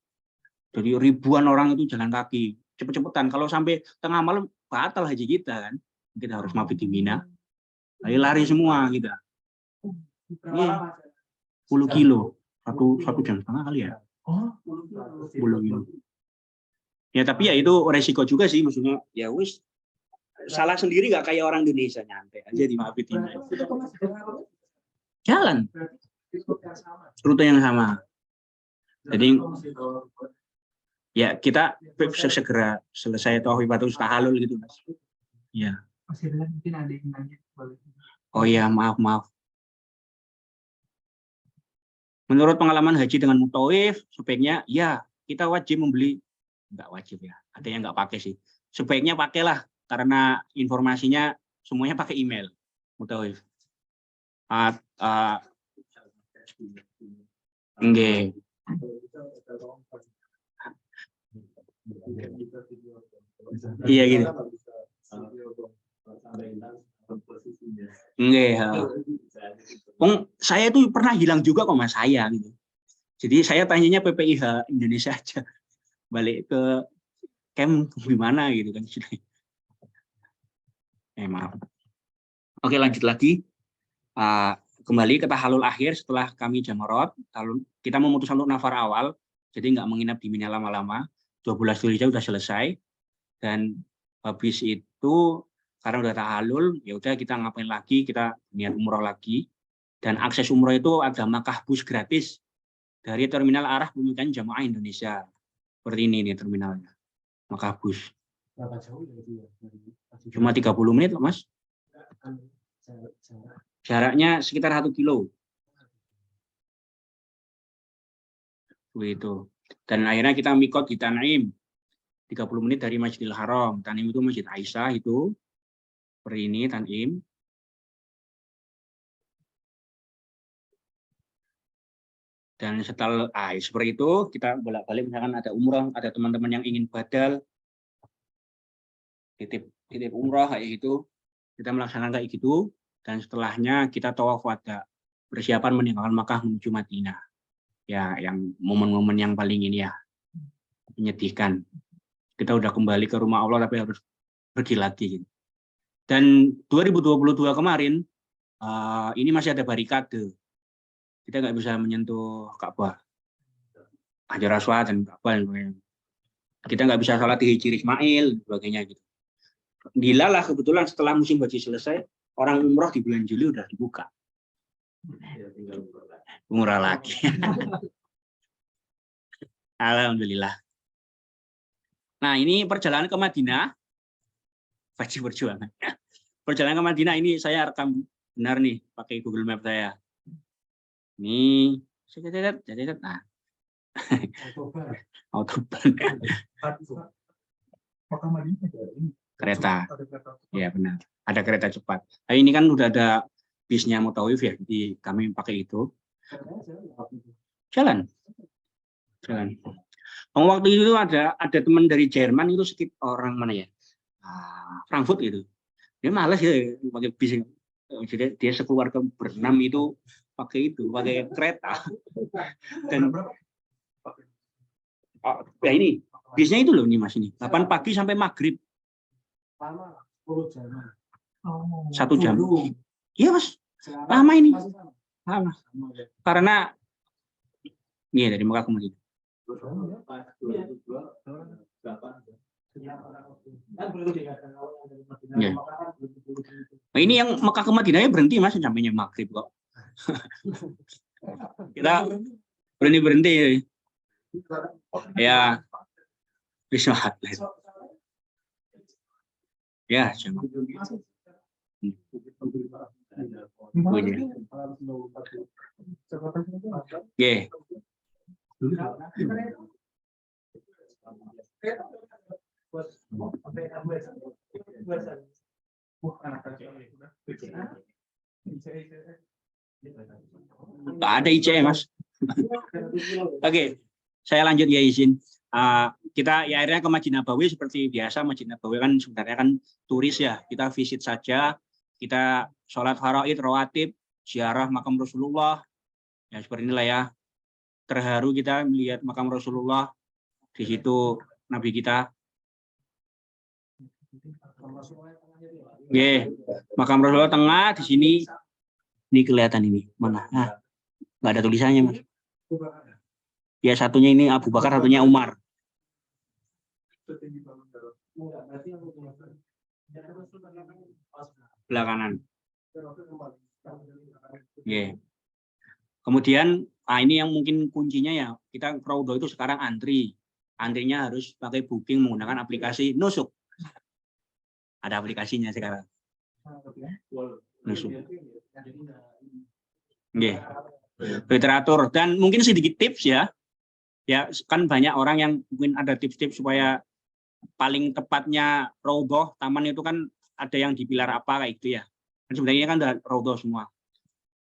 Jadi ribuan orang itu jalan kaki, cepet-cepetan. Kalau sampai tengah malam batal haji kita kan, kita harus mabit di Mina. Lari semua kita. Ini 10 kilo, satu jam setengah kali ya. 10 kilo. Ya tapi ya itu resiko juga sih, maksudnya ya wis salah sendiri nggak kayak orang Indonesia nyantai aja di mabit di Mina. Jalan. Rute yang sama. Jadi ya kita segera selesai tawaf ifadah tahallul gitu Mas. Iya. Mungkin ada yang nanya. Oh iya, maaf. Menurut pengalaman haji dengan mutawif, sebaiknya ya kita wajib membeli, enggak wajib ya, ada yang enggak pakai sih. Sebaiknya pakailah karena informasinya semuanya pakai email mutawif. Nggih. Iya gitu. Nggih, heeh. Saya itu pernah hilang juga kok Mas, saya gitu. Jadi saya tanyanya PPIH Indonesia aja. Balik ke camp gimana gitu kan. Maaf. Oke, lanjut lagi. Kembali ke tahalul akhir setelah kami jamarot. Kita memutuskan untuk nafar awal, jadi nggak menginap di Mina lama-lama. 12 Dzulhijjah sudah selesai. Dan habis itu karena udah tahalul, ya udah kita ngapain lagi, kita niat umroh lagi. Dan akses umroh itu ada Makkah bus gratis dari terminal arah pemilikan jamaah Indonesia. Seperti ini nih terminalnya, Makkah bus. Berapa jauh ya itu ya? Cuma 30 menit loh Mas. Jaraknya sekitar 1 kilo. Begitu. Dan akhirnya kita mikot di Tanim. 30 menit dari Masjidil Haram. Tanim itu Masjid Aisyah itu. Seperti ini Tanim. Dan setelah seperti itu kita bolak-balik, misalkan ada umroh, ada teman-teman yang ingin badal, titip umroh kayak gitu, kita melaksanakan kayak gitu, dan setelahnya kita tawaf wada, persiapan meninggalkan Makkah menuju Madinah. Ya, yang momen-momen yang paling ini ya menyedihkan. Kita udah kembali ke rumah Allah tapi harus pergi lagi. Dan 2022 kemarin ini masih ada barikade. Kita nggak bisa menyentuh Ka'bah, Hajar Aswad dan Ka'bah. Kita nggak bisa sholat di Hijri Ismail, sebagainya gitu. Dilalah kebetulan setelah musim haji selesai, orang umroh di bulan Juli udah dibuka. Umrah lagi. Alhamdulillah. Nah, ini perjalanan ke Madinah. Wajib perjuangan. Perjalanan ke Madinah ini saya rekam benar nih pakai Google Map saya. Ini nah. Autobahn. Kereta. Ya benar. Ada kereta cepat. Nah, ini kan udah ada bisnya Mutawif ya, jadi kami pakai itu. Jalan. Waktu itu ada teman dari Jerman itu sekitar orang mana ya? Frankfurt gitu. Dia malas ya pakai bis. Jadi dia sekeluarga berenam itu pakai kereta. Dan ya ini bisnya itu loh nih Mas ini. 8 pagi sampai maghrib. 1 jam. Iya Mas. Lama ini. Lama. Karena ini dari Mekah ke Madinah. Ya. Nah, ini yang Mekah ke Madinahnya berhenti Mas sampainya maghrib kok. Kita berhenti. Ya. Istirahat. Ya, cuma. Oke. Nggak ada IC Mas. Oke, saya lanjut ya izin. Kita ya akhirnya ke Masjid Nabawi seperti biasa. Masjid Nabawi kan sebenarnya kan turis ya. Kita visit saja. Kita sholat faraid, rawatib, ziarah makam Rasulullah. Ya seperti inilah ya. Terharu kita melihat makam Rasulullah. Di situ Nabi kita. Makam Rasulullah tengah di sini. Ini kelihatan ini mana? Nggak ada tulisannya Mas. Ya satunya ini Abu Bakar, satunya Umar. Belah kanan. Kemudian ini yang mungkin kuncinya ya, kita Raudhah itu sekarang antrinya harus pakai booking menggunakan aplikasi Nusuk. Ada aplikasinya sekarang. Nusuk. Literatur dan mungkin sedikit tips ya. Ya kan banyak orang yang mungkin ada tips-tips supaya paling tepatnya Raudhah taman itu kan ada yang di pilar apa kayak gitu ya. Dan sebenarnya kan ada Raudhah semua.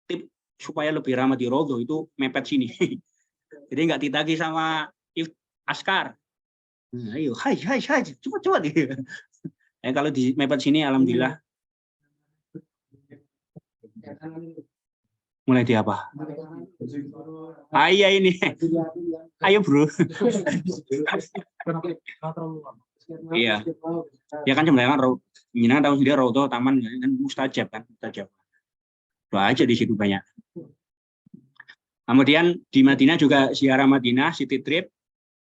Tip supaya lebih ramah di Raudhah itu mepet sini. Jadi nggak ditagi sama Askar. Nah, ayo, hai, cepat. Kalau di mepet sini, alhamdulillah. Mulai di apa? Iya ini. Ayo bro. Iya. Ya kan sebenarnya kan tahu sendiri Roto taman kan mustajab kan, mustajab. Doa aja di situ banyak. Kemudian di Madinah juga ziarah Madinah, city trip,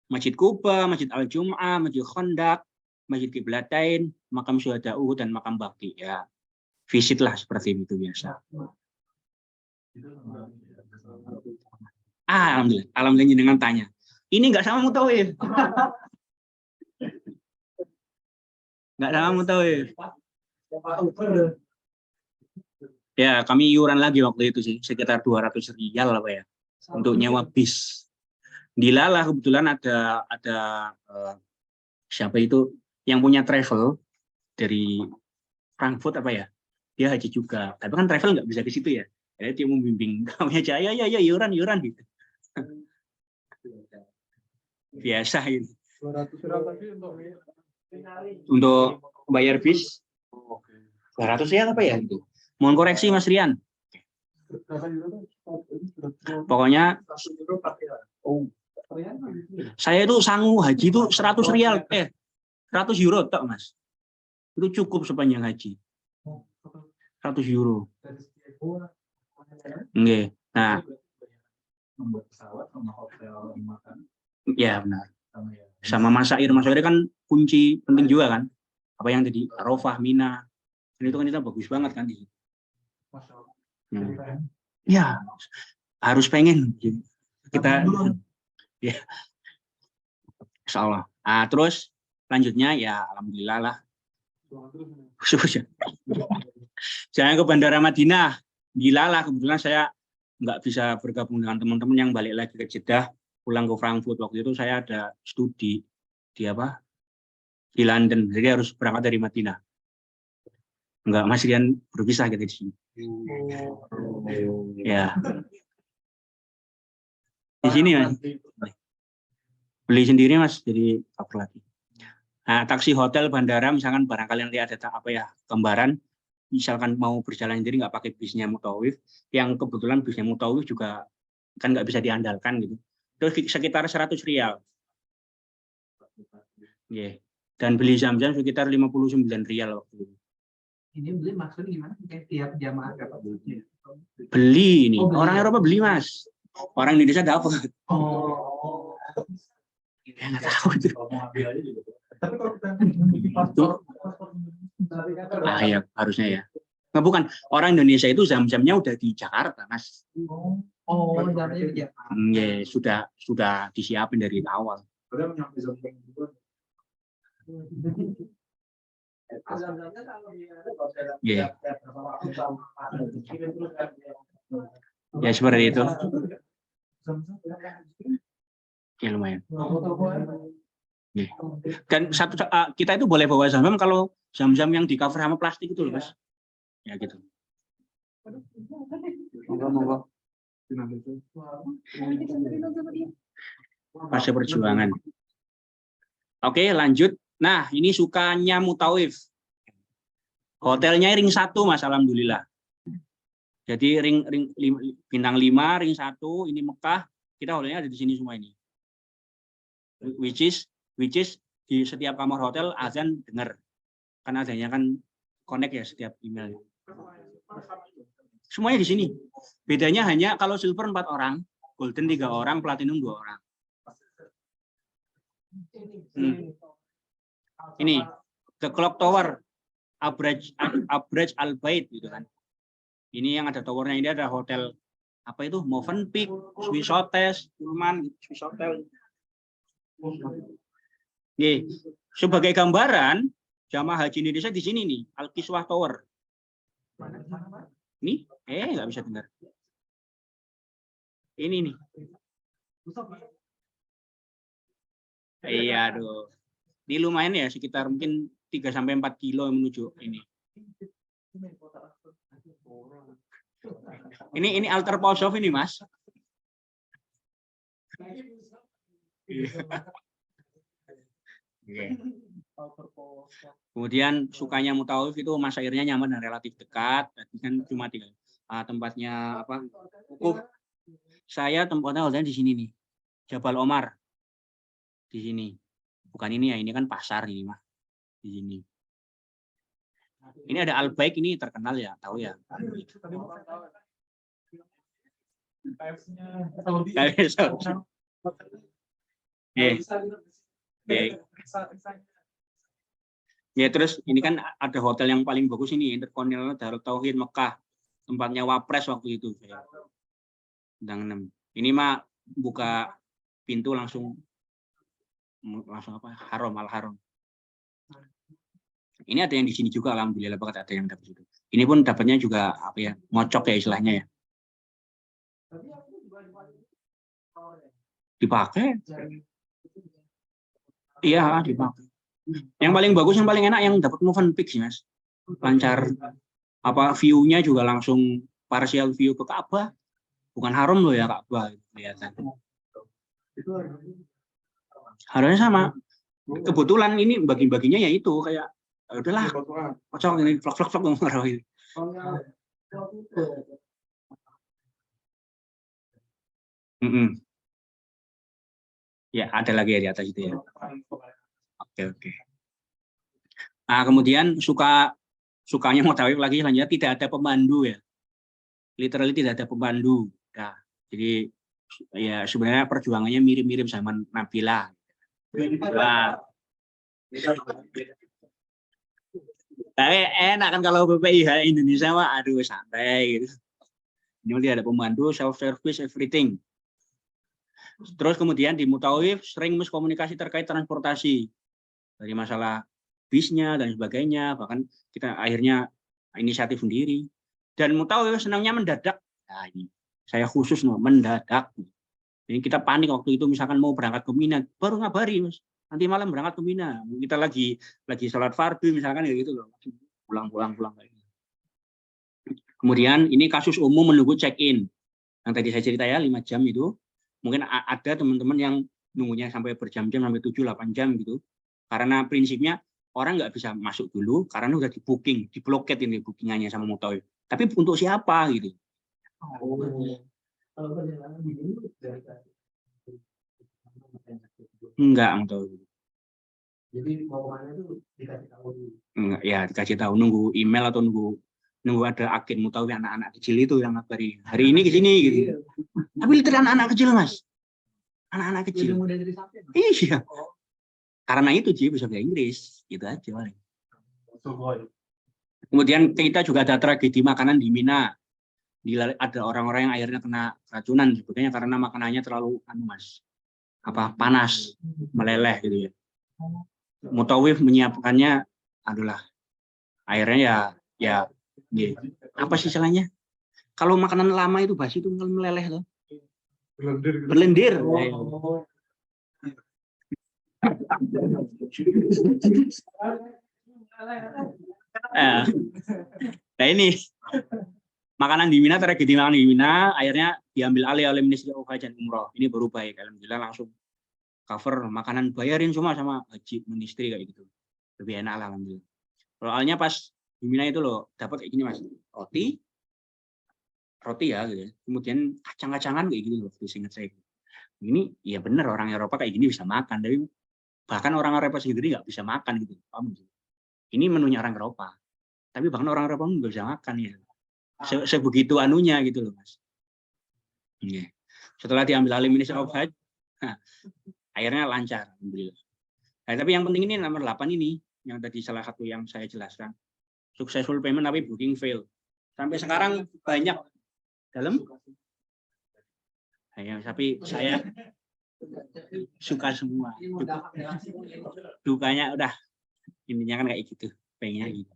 Masjid Kuba, Masjid Al-Jum'ah, Masjid Khandaq, Masjid Qiblatain, Makam Syuhada Uhud dan Makam Baqi. Ya, visit lah seperti itu biasa. Alhamdulillah dengan tanya. Ini nggak sama Mutawif. Nggak sama Mutawif. Ya, kami iuran lagi waktu itu sih, sekitar 200 rial apa ya, untuk nyewa bis. Di Lala kebetulan ada siapa itu yang punya travel dari Frankfurt apa ya, dia haji juga. Tapi kan travel nggak bisa ke situ ya. Jadi dia membimbing kami aja, ya iuran gitu. Biasa ini. Untuk bayar bis 200 ya apa ya itu. Mohon koreksi Mas Rian. Pokoknya saya itu sanggup haji itu 100 rial 100 euro tok Mas. Itu cukup sepanjang haji. 100 euro. Nggih. Nah. Ya benar. Sama masair kan kunci penting juga kan. Apa yang tadi Arafah, Mina. Dan itu kan kita bagus banget kan di situ. Ya, harus pengen kita ya. Insyaallah. Nah, terus lanjutnya ya alhamdulillah lah. Saya ke Bandara Madinah. Gila lah kebetulan saya nggak bisa bergabung dengan teman-teman yang balik lagi ke Jeddah, pulang ke Frankfurt. Waktu itu saya ada studi di London, jadi harus berangkat dari Madinah. Enggak, Mas Rian berpisah gitu di sini. Ya. Di sini Mas. Beli sendiri Mas, jadi cover lagi. Nah, taksi hotel bandara misalkan barangkali nanti ada gambaran, misalkan mau berjalan sendiri nggak pakai bisnya Mutawif, yang kebetulan bisnya Mutawif juga kan nggak bisa diandalkan gitu. Terus sekitar 100 rial. Yeah. Dan beli Zam-Zam sekitar 59 rial waktu itu. Ini beli maksudnya gimana? Kayak tiap jamaah dapat beli. Beli ini. Orang Eropa beli Mas. Orang Indonesia dapat. Oh. Ya nggak tahu itu. Tapi kalau kita ya harusnya ya. Nah, bukan, orang Indonesia itu Zam-Zamnya udah di Jakarta Mas. Jamnya di Jakarta. Ya, sudah disiapin dari awal. Yeah. Ya seperti itu. Ya lumayan. Yeah. Dan kita itu boleh bawa Zam-Zam kalau Zam-Zam yang di cover sama plastik itu loh Mas. Ya gitu. Monggo. Fase perjuangan. Oke, lanjut. Nah, ini sukanya Mutawif. Hotelnya ring 1 Mas, alhamdulillah. Jadi ring bintang 5, ring 1, ini Mekah, kita hotelnya ada di sini semua ini. Which is di setiap kamar hotel azan dengar. Kan azannya kan connect ya setiap email. Semuanya di sini. Bedanya hanya kalau silver 4 orang, golden 3 orang, platinum 2 orang. Ini The Clock Tower, Abraj Al-Bait gitu kan. Ini yang ada towernya, ini ada hotel apa itu? Movenpick, Swiss Hotels, Pullman, Swiss Hotel. Oke. Sebagai gambaran, jamaah haji Indonesia di sini nih, Al-Kiswah Tower. Ini nggak bisa dengar. Ini nih. Iya, aduh. Ini lumayan ya, sekitar mungkin 3-4 kilo menuju ini. Ini altar Pausov ini, Mas. Oke. Kemudian sukanya Mutawif itu masyairnya nyaman dan relatif dekat. Tadi kan cuma tempatnya apa? Wukuf. Saya tempatnya di sini nih. Jabal Omar. Di sini. Bukan ini ya, ini kan pasar ini mah. Di sini. Ini ada Al-Baik, ini terkenal ya, tahu ya. Ya, terus ini kan ada hotel yang paling bagus ini, Intercontinental Darut Tauhid Mekah, tempatnya Wapres waktu itu. Bintang 6. Ini mah buka pintu langsung apa? Haram, Al-Haram. Ini ada yang di sini juga, alhamdulillah banget ada yang dapat itu. Ini pun dapatnya juga apa ya, ngocok ya istilahnya ya. Dipakai. Iya, dipakai. Yang paling bagus, yang paling enak yang dapat Movenpick sih, Mas. Lancar. Apa view-nya juga langsung partial view ke Ka'bah. Bukan haram loh ya Ka'bah, kelihatan. Harusnya sama. Kebetulan ini bagi-baginya ya itu kayak udahlah, kocok ini vlog-vlog ngomong ini. Ya, ada lagi ya di atas itu ya. Oke. Nah, kemudian sukanya Mutawif lagi selanjutnya tidak ada pemandu ya. Literally tidak ada pemandu. Nah, jadi ya sebenarnya perjuangannya mirip-mirip sama Nabila. Nah, enak kan kalau PPIH Indonesia mah aduh santai gitu. Ini dia ada pemandu, self service everything. Terus kemudian di Mutawif sering miskomunikasi terkait transportasi. Dari masalah bisnya dan sebagainya, bahkan kita akhirnya inisiatif sendiri. Dan Mutawif senangnya mendadak. Nah, ini saya khusus mendadak. Jadi kita panik waktu itu misalkan mau berangkat ke Mina, baru ngabari Mas. Nanti malam berangkat ke Mina. Kita lagi sholat fardu misalkan ya gitu loh. Pulang. Kemudian ini kasus umum menunggu check-in. Yang tadi saya cerita ya 5 jam itu. Mungkin ada teman-teman yang nunggunya sampai berjam-jam sampai 7-8 jam gitu. Karena prinsipnya orang nggak bisa masuk dulu karena udah di-booking, di-bloket ini bookingannya sama Mutawif. Tapi untuk siapa gitu? Enggak, Mutawif. Jadi mau kemana itu dikasih tahu dulu. Enggak, ya dikasih tahu, nunggu email atau nunggu ada agen Mutawif anak-anak kecil itu yang ngabari hari ini ke sini gitu. Tapi literal anak-anak kecil Mas. Anak-anak kecil. Iya. Karena itu dia bisa bahasa Inggris, gitu aja paling. Kemudian kita juga ada tragedi makanan di Mina. Ada orang-orang yang akhirnya kena racunan sebetulnya karena makanannya terlalu panas, meleleh gitu ya. Mutawif menyiapkannya adalah akhirnya ya apa sih istilahnya? Kalau makanan lama itu basi itu meleleh tuh. Berlendir. Nah ini makanan di Mina, tragedi makanan di Mina akhirnya diambil alih oleh Ministry of Haji dan Umroh. Ini baru baik, alhamdulillah langsung cover makanan, bayarin semua sama Haji Ministry kayak gitu. Lebih enak lah alhamdulillah. Soalnya pas di Mina itu loh dapat kayak gini Mas, roti ya gitu. Kemudian kacang-kacangan kayak gitu loh, ingat saya. Ini ya benar orang Eropa kayak gini bisa makan, tapi bahkan orang Eropa sendiri nggak bisa makan gitu. Ini menunya orang Eropa, tapi bahkan orang Eropa nggak bisa makan ya. Sebegitu anunya gitu loh Mas. Setelah diambil alih Ministry of Haji, akhirnya lancar, alhamdulillah. Nah, tapi yang penting ini nomor 8 ini, yang tadi salah satu yang saya jelaskan. Successful payment tapi booking fail. Sampai sekarang banyak dalam. Tapi saya suka semua. Dukanya udah intinya kan kayak gitu, pengennya gitu.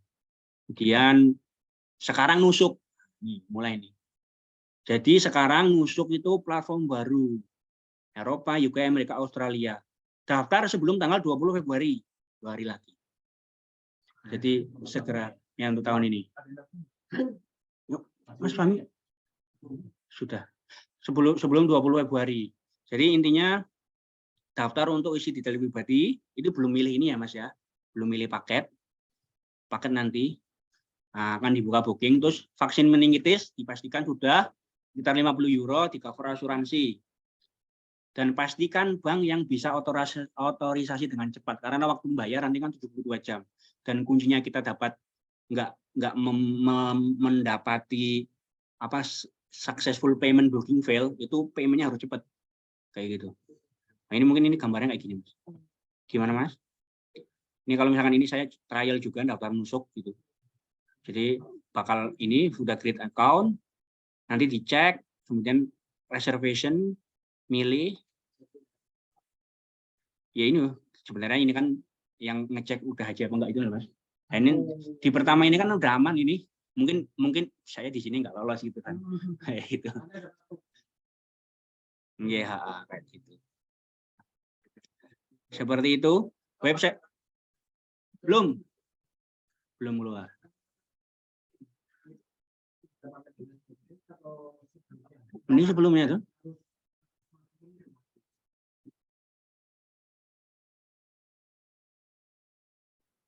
Kemudian sekarang nusuk, nih mulai nih. Jadi sekarang nusuk itu platform baru. Eropa, UK, Amerika, Australia. Daftar sebelum tanggal 20 Februari, 2 hari lagi. Jadi segera yang untuk tahun ini. Yuk, Mas Fahmi. Sudah. Sebelum 20 Februari. Jadi intinya daftar untuk isi detail pribadi, itu belum milih ini ya Mas ya, belum milih paket nanti akan dibuka booking, terus vaksin meningitis dipastikan sudah sekitar 50 euro di cover asuransi. Dan pastikan bank yang bisa otorisasi dengan cepat, karena waktu membayar nanti kan 72 jam. Dan kuncinya kita dapat nggak mendapati apa successful payment booking fail, itu paymentnya harus cepat kayak gitu. Nah ini mungkin ini gambarnya kayak gini Mas. Gimana Mas? Ini kalau misalkan ini saya trial juga daftar Nusuk gitu. Jadi bakal ini sudah create account, nanti dicek, kemudian reservation, milih. Ya ini sebenarnya ini kan yang ngecek udah haji apa enggak itu Mas. Nah, ini di pertama ini kan udah aman ini. Mungkin saya di sini nggak lolos gitu kan. Kayak gitu. Ya, kayak gitu. Seperti itu. Website belum keluar. Ini sebelumnya tuh.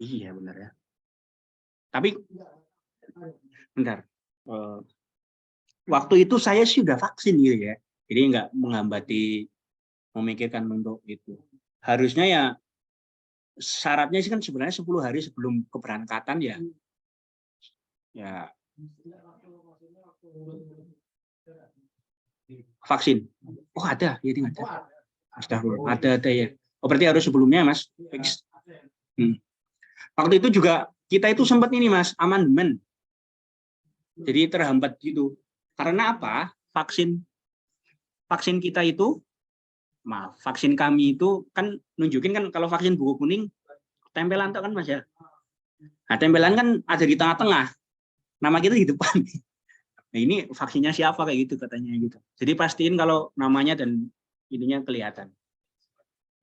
Iya benar ya. Tapi bentar. Waktu itu saya sudah vaksin gitu ya. Jadi nggak menghambati memikirkan untuk itu. Harusnya ya syaratnya sih kan sebenarnya 10 hari sebelum keberangkatan ya. Ya. Vaksin. Oh ada, ya ini ada. Astagfirullah. Ada ya. Oh berarti harus sebelumnya Mas. Fix. Waktu itu juga kita itu sempat ini Mas, amandemen. Jadi terhambat gitu. Karena apa? Vaksin kita itu, vaksin kami itu kan nunjukin kan kalau vaksin buku kuning tempelan tuh kan Mas ya. Nah, tempelan kan ada di tengah-tengah. Nama kita di depan. Nah, ini vaksinnya siapa kayak gitu katanya gitu. Jadi pastiin kalau namanya dan ininya kelihatan.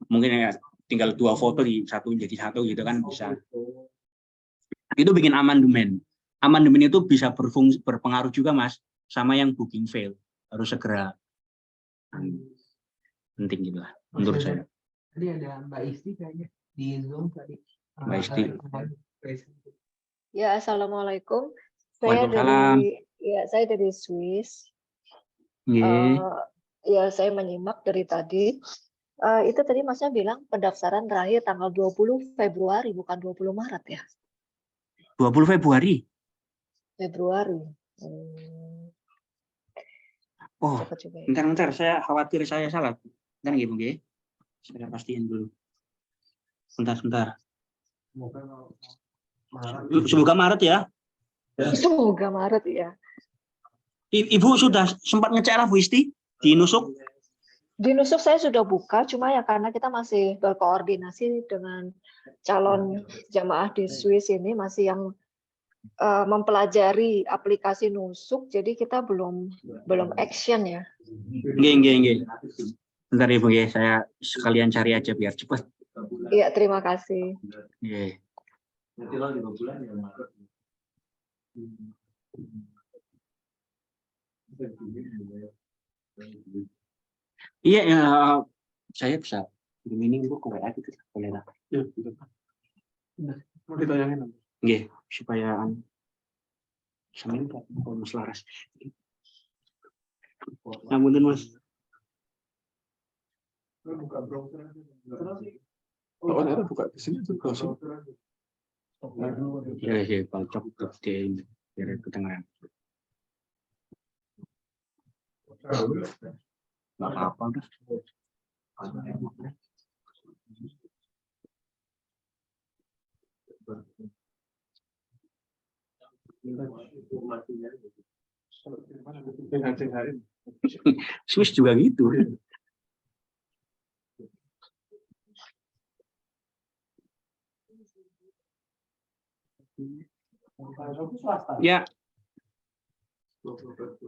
Mungkin ya tinggal 2 foto di satu jadi satu gitu kan bisa. Itu bikin amandemen. Amandemen itu bisa berpengaruh juga Mas sama yang booking fail. Harus segera penting gitu lah menurut saya. Tadi ada Mbak Isti kayaknya di Zoom tadi. Mbak Isti. Ya, assalamualaikum. Waalaikumsalam. Saya dari Swiss. Nggih. Ya, saya menyimak dari tadi. Itu tadi Masnya bilang pendaftaran terakhir tanggal 20 Februari, bukan 20 Maret ya? 20 Februari. Februari. Oh, Coba ya. bentar, saya khawatir saya salah. Bentar nggih, Bu nggih. Saya pastiin dulu. Bentar. Semoga Maret ya. Semoga Maret ya. Ibu sudah sempat ngecek lah Bu Isti di Nusuk? Di Nusuk saya sudah buka, cuma ya karena kita masih berkoordinasi dengan calon jamaah di Swiss ini masih yang mempelajari aplikasi Nusuk, jadi kita belum action ya. Nggih. Bentar ya Bu ya, saya sekalian cari aja biar cepat. Iya, terima kasih. Nggih. Iya, ya, saya bisa ini Bu ke WA gitu boleh lah. Ya, gitu. Mau ditayangin. Nggih, supaya sampeyan Pak Mas Laras. Ngapunten Mas. Buka browser. Oh, ada buka di sini tuh browser. Ya, balcok di biar kedengaran. Nggak apa-apa udah. Swiss juga gitu. Ya.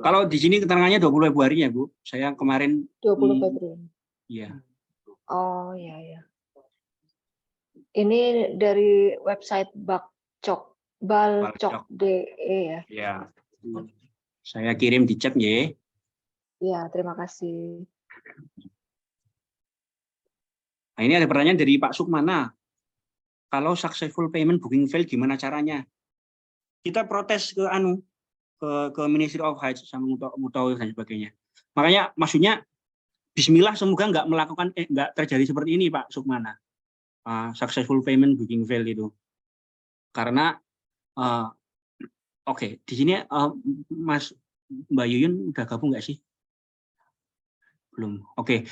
Kalau di sini keterangannya 20 Februari ya, Bu. Saya kemarin 20 Februari. Iya. Oh, iya. Ini dari website balcok.de ya. Ya. Saya kirim di chat ya. Ya, terima kasih. Nah, ini ada pertanyaan dari Pak Sukmana. Kalau successful payment booking fail gimana caranya? Kita protes ke ke Ministry of Hajj sama Mutawif dan sebagainya. Makanya maksudnya bismillah semoga nggak terjadi seperti ini Pak Sukmana. Successful payment booking fail itu. Karena oke, di sini Mas Mbak Yuyun udah gabung nggak sih? Belum. Oke.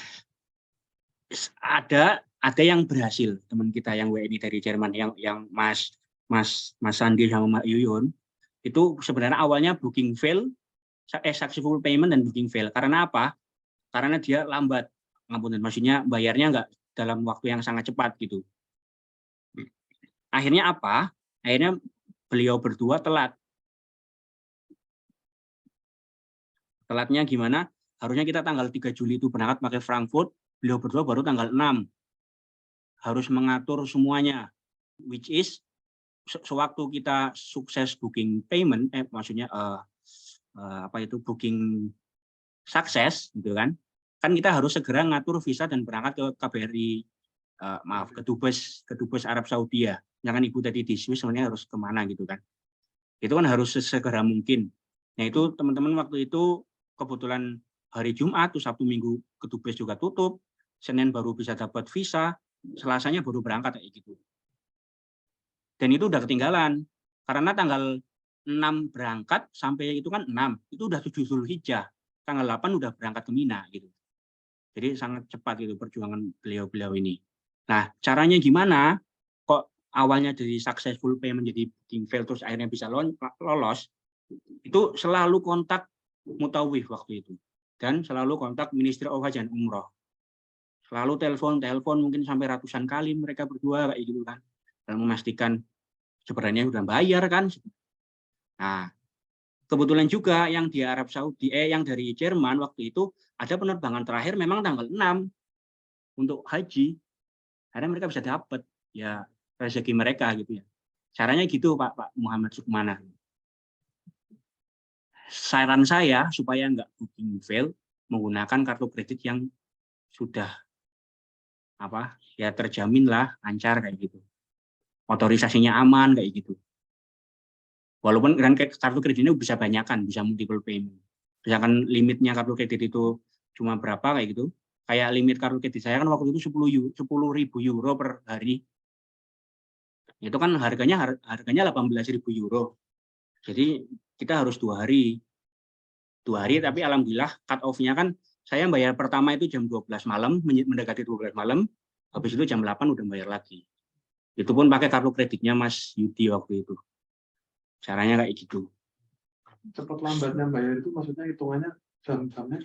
Ada yang berhasil, teman kita yang WNI dari Jerman, yang Mas Sandi sama Mbak Yuyun, itu sebenarnya awalnya booking fail, successful payment dan booking fail. Karena apa? Karena dia lambat, maksudnya bayarnya nggak dalam waktu yang sangat cepat gitu. Akhirnya apa? Akhirnya beliau berdua telat. Telatnya gimana? Harusnya kita tanggal 3 Juli itu berangkat pakai Frankfurt, beliau berdua baru tanggal 6. Harus mengatur semuanya, which is sewaktu kita sukses booking payment, maksudnya booking sukses, gitu kan kita harus segera ngatur visa dan berangkat ke KBRI, ke Dubes Arab Saudi ya. Jangan Ibu tadi di Swiss sebenarnya harus kemana gitu kan. Itu kan harus sesegera mungkin. Nah itu teman-teman waktu itu kebetulan hari Jumat, tuh Sabtu Minggu ke Dubes juga tutup, Senin baru bisa dapat visa, Selasanya baru berangkat kayak gitu. Dan itu udah ketinggalan karena tanggal 6 berangkat sampai itu kan 6, itu udah 7 Zulhijjah, tanggal 8 udah berangkat ke Mina gitu. Jadi sangat cepat itu perjuangan beliau-beliau ini. Nah, caranya gimana? Kok awalnya dari successful payment jadi booking fail terus akhirnya bisa lolos? Itu selalu kontak Mutawif waktu itu dan selalu kontak Ministry of Hajj dan Umroh. Selalu telepon mungkin sampai ratusan kali mereka berdua kayak gitu kan. Dan memastikan sebenarnya sudah bayar kan. Nah, kebetulan juga yang di Arab Saudi, yang dari Jerman waktu itu ada penerbangan terakhir memang tanggal 6 untuk haji. Akhirnya mereka bisa dapat ya rezeki mereka gitu ya. Caranya gitu Pak Muhammad Sukmana. Saran saya supaya nggak booking fail menggunakan kartu kredit yang sudah terjamin lah lancar kayak gitu. Otorisasinya aman kayak gitu. Walaupun kartu kredit ini bisa banyakan, bisa multiple payment. Misalkan limitnya kartu kredit itu cuma berapa kayak gitu. Kayak limit kartu kredit saya kan waktu itu 10.000 euro per hari. Itu kan harganya 18.000 euro. Jadi kita harus 2 hari. 2 hari tapi alhamdulillah cut off-nya kan saya bayar pertama itu jam 12 malam, mendekati 12 malam. Habis itu jam 8 udah bayar lagi. Itu pun pakai kartu kreditnya Mas Yudi waktu itu. Caranya kayak gitu. Cepat lambatnya bayar itu maksudnya hitungannya jam-jamnya?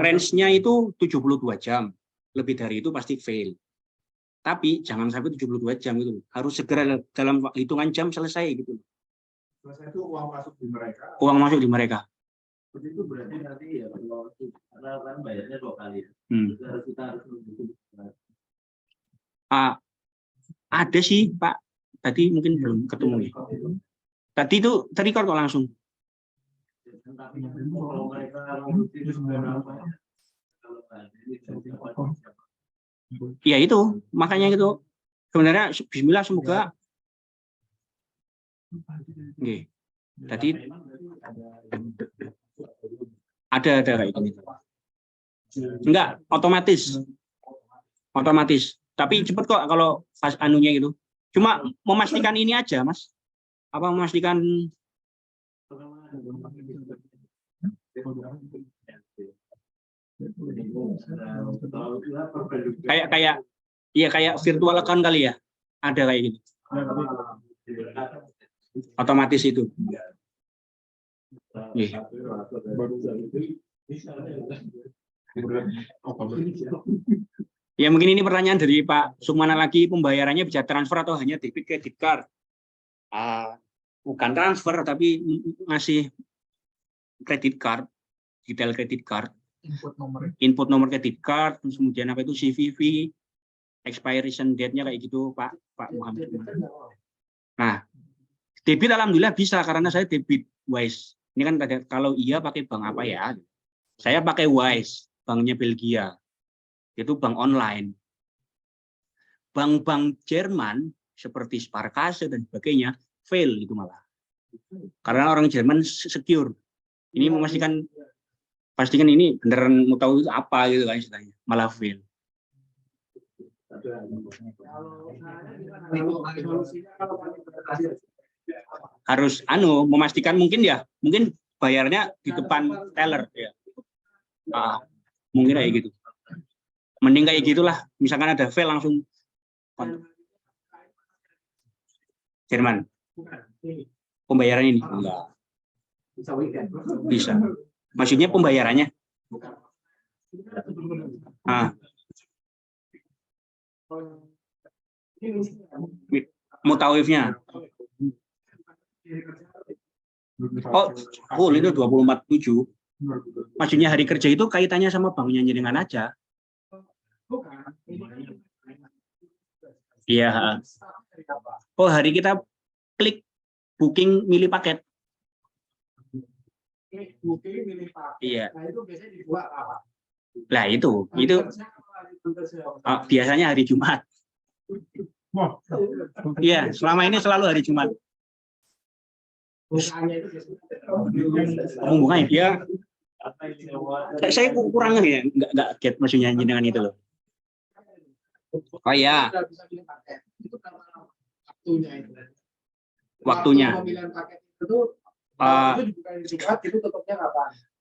Range-nya itu 72 jam. Lebih dari itu pasti fail. Tapi jangan sampai 72 jam itu. Harus segera dalam hitungan jam selesai gitu. Selesai itu uang masuk di mereka. Uang masuk di mereka. Itu berarti nanti ya kalau karena bayarnya 2 kali. Kita harus menunggu. Ada sih Pak. Tadi mungkin belum ketemu ya. Tadi itu terrecord kok langsung. Ya itu, makanya itu. Sebenarnya bismillah semoga. Oke. Tadi ada kayak gini. Enggak, otomatis. Tapi cepet kok kalau pas anunya gitu. Cuma memastikan ini aja, Mas. Memastikan kayak virtual account kali ya. Ada kayak gitu. Otomatis itu. Ya mungkin ini pertanyaan dari Pak Sukmana lagi, pembayarannya bisa transfer atau hanya debit credit card? Bukan transfer tapi masih credit card, detail credit card, input nomor credit card, kemudian CVV, expiration date-nya kayak gitu Pak Muhammad. Nah, debit alhamdulillah bisa karena saya debit Wise. Ini kan kalau iya pakai bank apa ya? Saya pakai Wise, banknya Belgia. Yaitu bank online. Bank-bank Jerman seperti Sparkasse dan sebagainya fail itu malah. Karena orang Jerman secure. Ini memastikan pastikan ini beneran mau tahu itu apa gitu kan istilahnya. Malah fail. Harus memastikan mungkin bayarnya di depan teller ya. Mungkin kayak gitu. Mending kayak gitulah. Misalkan ada fail langsung Jerman. Pembayaran ini enggak. Bisa. Maksudnya pembayarannya. Mutawifnya. Oh, itu 24/7. Maksudnya hari kerja itu kaitannya sama banknya jenengan aja. Iya. Oh, hari kita klik booking milih paket. Iya. Nah, itu biasanya hari Jumat. Iya, selama ini selalu hari Jumat. Bunganya dia. Saya kurang ya, nggak get maksudnya dengan itu loh. Oh iya. Waktunya.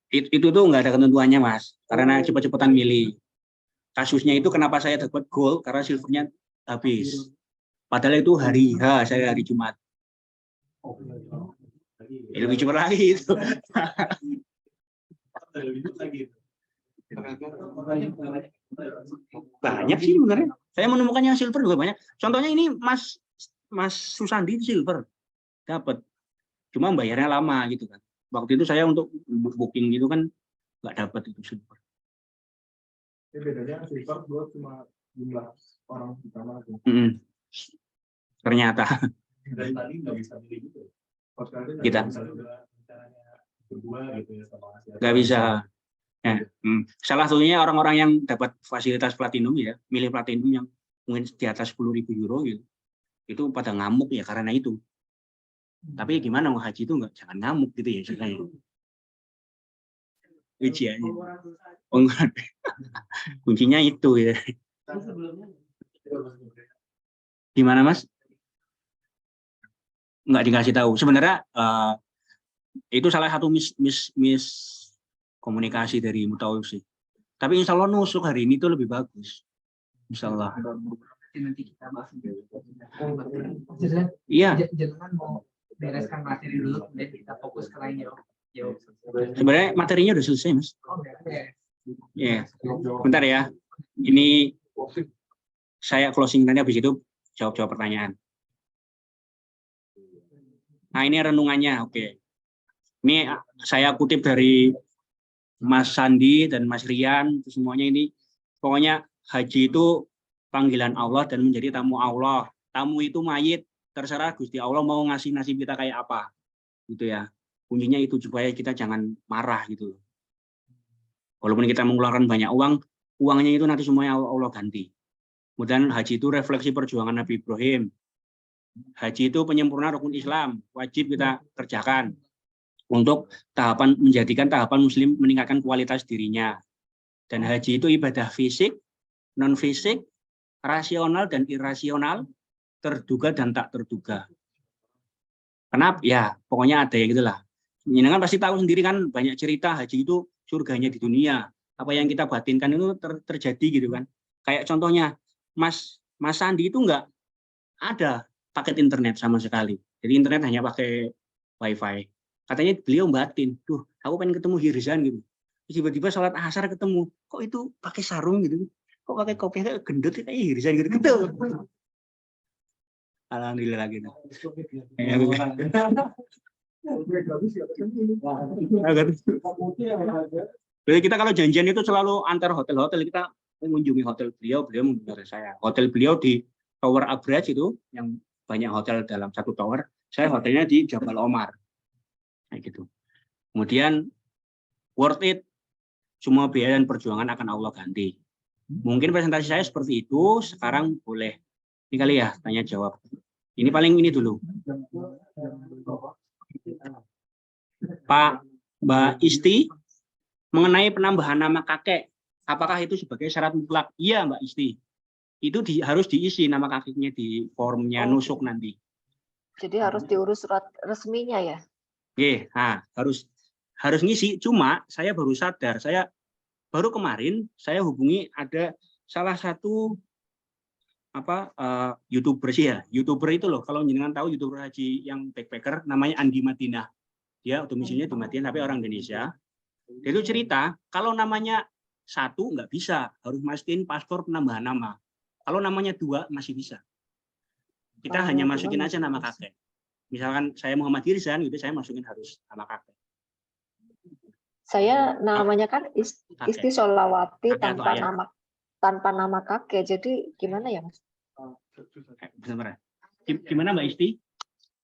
Itu tuh nggak ada ketentuannya, Mas. Karena cepet-cepetan milih. Kasusnya itu kenapa saya dapat gold karena silvernya habis. Padahal itu hari H, saya hari Jumat. Lebih cepat lagi itu. Banyak sih sebenarnya. Saya menemukannya silver juga banyak. Contohnya ini Mas Susandi silver dapat. Cuma bayarnya lama gitu kan. Waktu itu saya untuk booking gitu kan nggak dapat itu silver. Bedanya silver dua cuma jumlah orang pertama aja. Ternyata. Dan tadi nggak bisa milih gitu. Kita nggak bisa. Ya. Salah satunya orang-orang yang dapat fasilitas platinum ya, milih platinum yang mungkin di atas 10.000 euro gitu. Itu pada ngamuk ya karena itu. Tapi gimana mau haji itu jangan ngamuk gitu ya ceritanya. Ujiannya. Kuncinya itu ya. Gimana Mas? Nggak dikasih tahu. Sebenarnya itu salah satu mis komunikasi dari Mutawif sih. Tapi insya Allah nusuk hari ini tuh lebih bagus. Insya Allah. Nanti kita bahas. Iya. Jangan mau bereskan materi dulu, kemudian kita fokus ke lainnya. Sebenarnya materinya udah selesai, Mas. Iya. Bentar ya. Ini saya closing nanti habis itu jawab pertanyaan. Nah, ini renungannya. Oke. Ini saya kutip dari Mas Sandi dan Mas Rian, semuanya ini. Pokoknya haji itu panggilan Allah dan menjadi tamu Allah. Tamu itu mayit, terserah Gusti Allah mau ngasih nasib kita kayak apa. Gitu ya. Kuncinya itu supaya kita jangan marah gitu. Walaupun kita mengeluarkan banyak uang, uangnya itu nanti semuanya Allah ganti. Kemudian haji itu refleksi perjuangan Nabi Ibrahim. Haji itu penyempurna rukun Islam, wajib kita kerjakan untuk menjadikan tahapan Muslim meningkatkan kualitas dirinya. Dan haji itu ibadah fisik, non fisik, rasional dan irasional, terduga dan tak terduga. Kenapa? Ya, pokoknya ada ya gitulah. Ini kan pasti tahu sendiri kan banyak cerita haji itu surganya di dunia. Apa yang kita batinkan itu terjadi gitu kan. Kayak contohnya Mas Sandi itu enggak ada paket internet sama sekali. Jadi internet hanya pakai wifi. Katanya beliau batin, aku pengen ketemu Hirzan gitu. Tiba-tiba sholat asar ketemu, kok itu pakai sarung gitu? Kok pakai kopiah kayak gendut kayak Hirzan gitu? Alhamdulillah gitu. Jadi kita kalau janjian itu selalu antar hotel-hotel, kita mengunjungi hotel beliau mengunjungi saya. Hotel beliau di Tower Abraj itu yang banyak hotel dalam satu tower. Saya hotelnya di Jabal Omar. Kayak gitu. Kemudian worth it, semua biaya dan perjuangan akan Allah ganti. Mungkin presentasi saya seperti itu. Sekarang boleh ini kali ya tanya jawab. Ini paling ini dulu. Pak Mbak Isti, mengenai penambahan nama kakek, apakah itu sebagai syarat mutlak? Iya Mbak Isti. Itu harus diisi nama kakeknya di formnya nusuk nanti. Jadi harus diurus surat resminya ya? Oke, nah, harus ngisi. Cuma saya baru sadar, saya baru kemarin saya hubungi ada salah satu YouTuber sih ya. YouTuber itu loh, kalau jenengan tahu YouTuber haji yang backpacker namanya Andi Madinah. Dia domisilinya di Madinah tapi orang Indonesia. Dia itu cerita kalau namanya 1 nggak bisa, harus masukin paspor penambahan nama. Kalau namanya 2 masih bisa. Kita hanya masukin aja nama kakek. Misalkan saya Muhammad Irzan, gitu saya masukin harus nama kakek. Saya namanya kan Isti Sholawati tanpa nama kakek. Jadi gimana ya, Mas? Benar. Gimana Mbak Isti?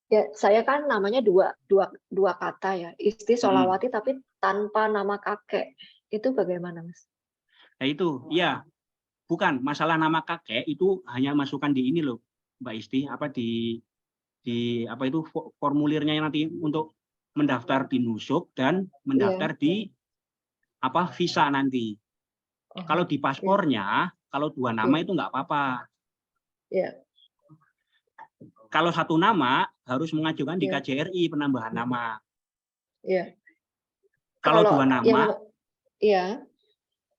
Ya, saya kan namanya dua kata ya. Isti Sholawati tapi tanpa nama kakek. Itu bagaimana, Mas? Nah itu, ya. Bukan masalah nama kakek itu hanya masukkan di ini loh, Mbak Isti, di formulirnya nanti untuk mendaftar di nusuk dan mendaftar di visa nanti. Kalau di paspornya, kalau 2 nama itu nggak apa-apa. Kalau 1 nama harus mengajukan di KJRI penambahan nama. Kalau 2 nama,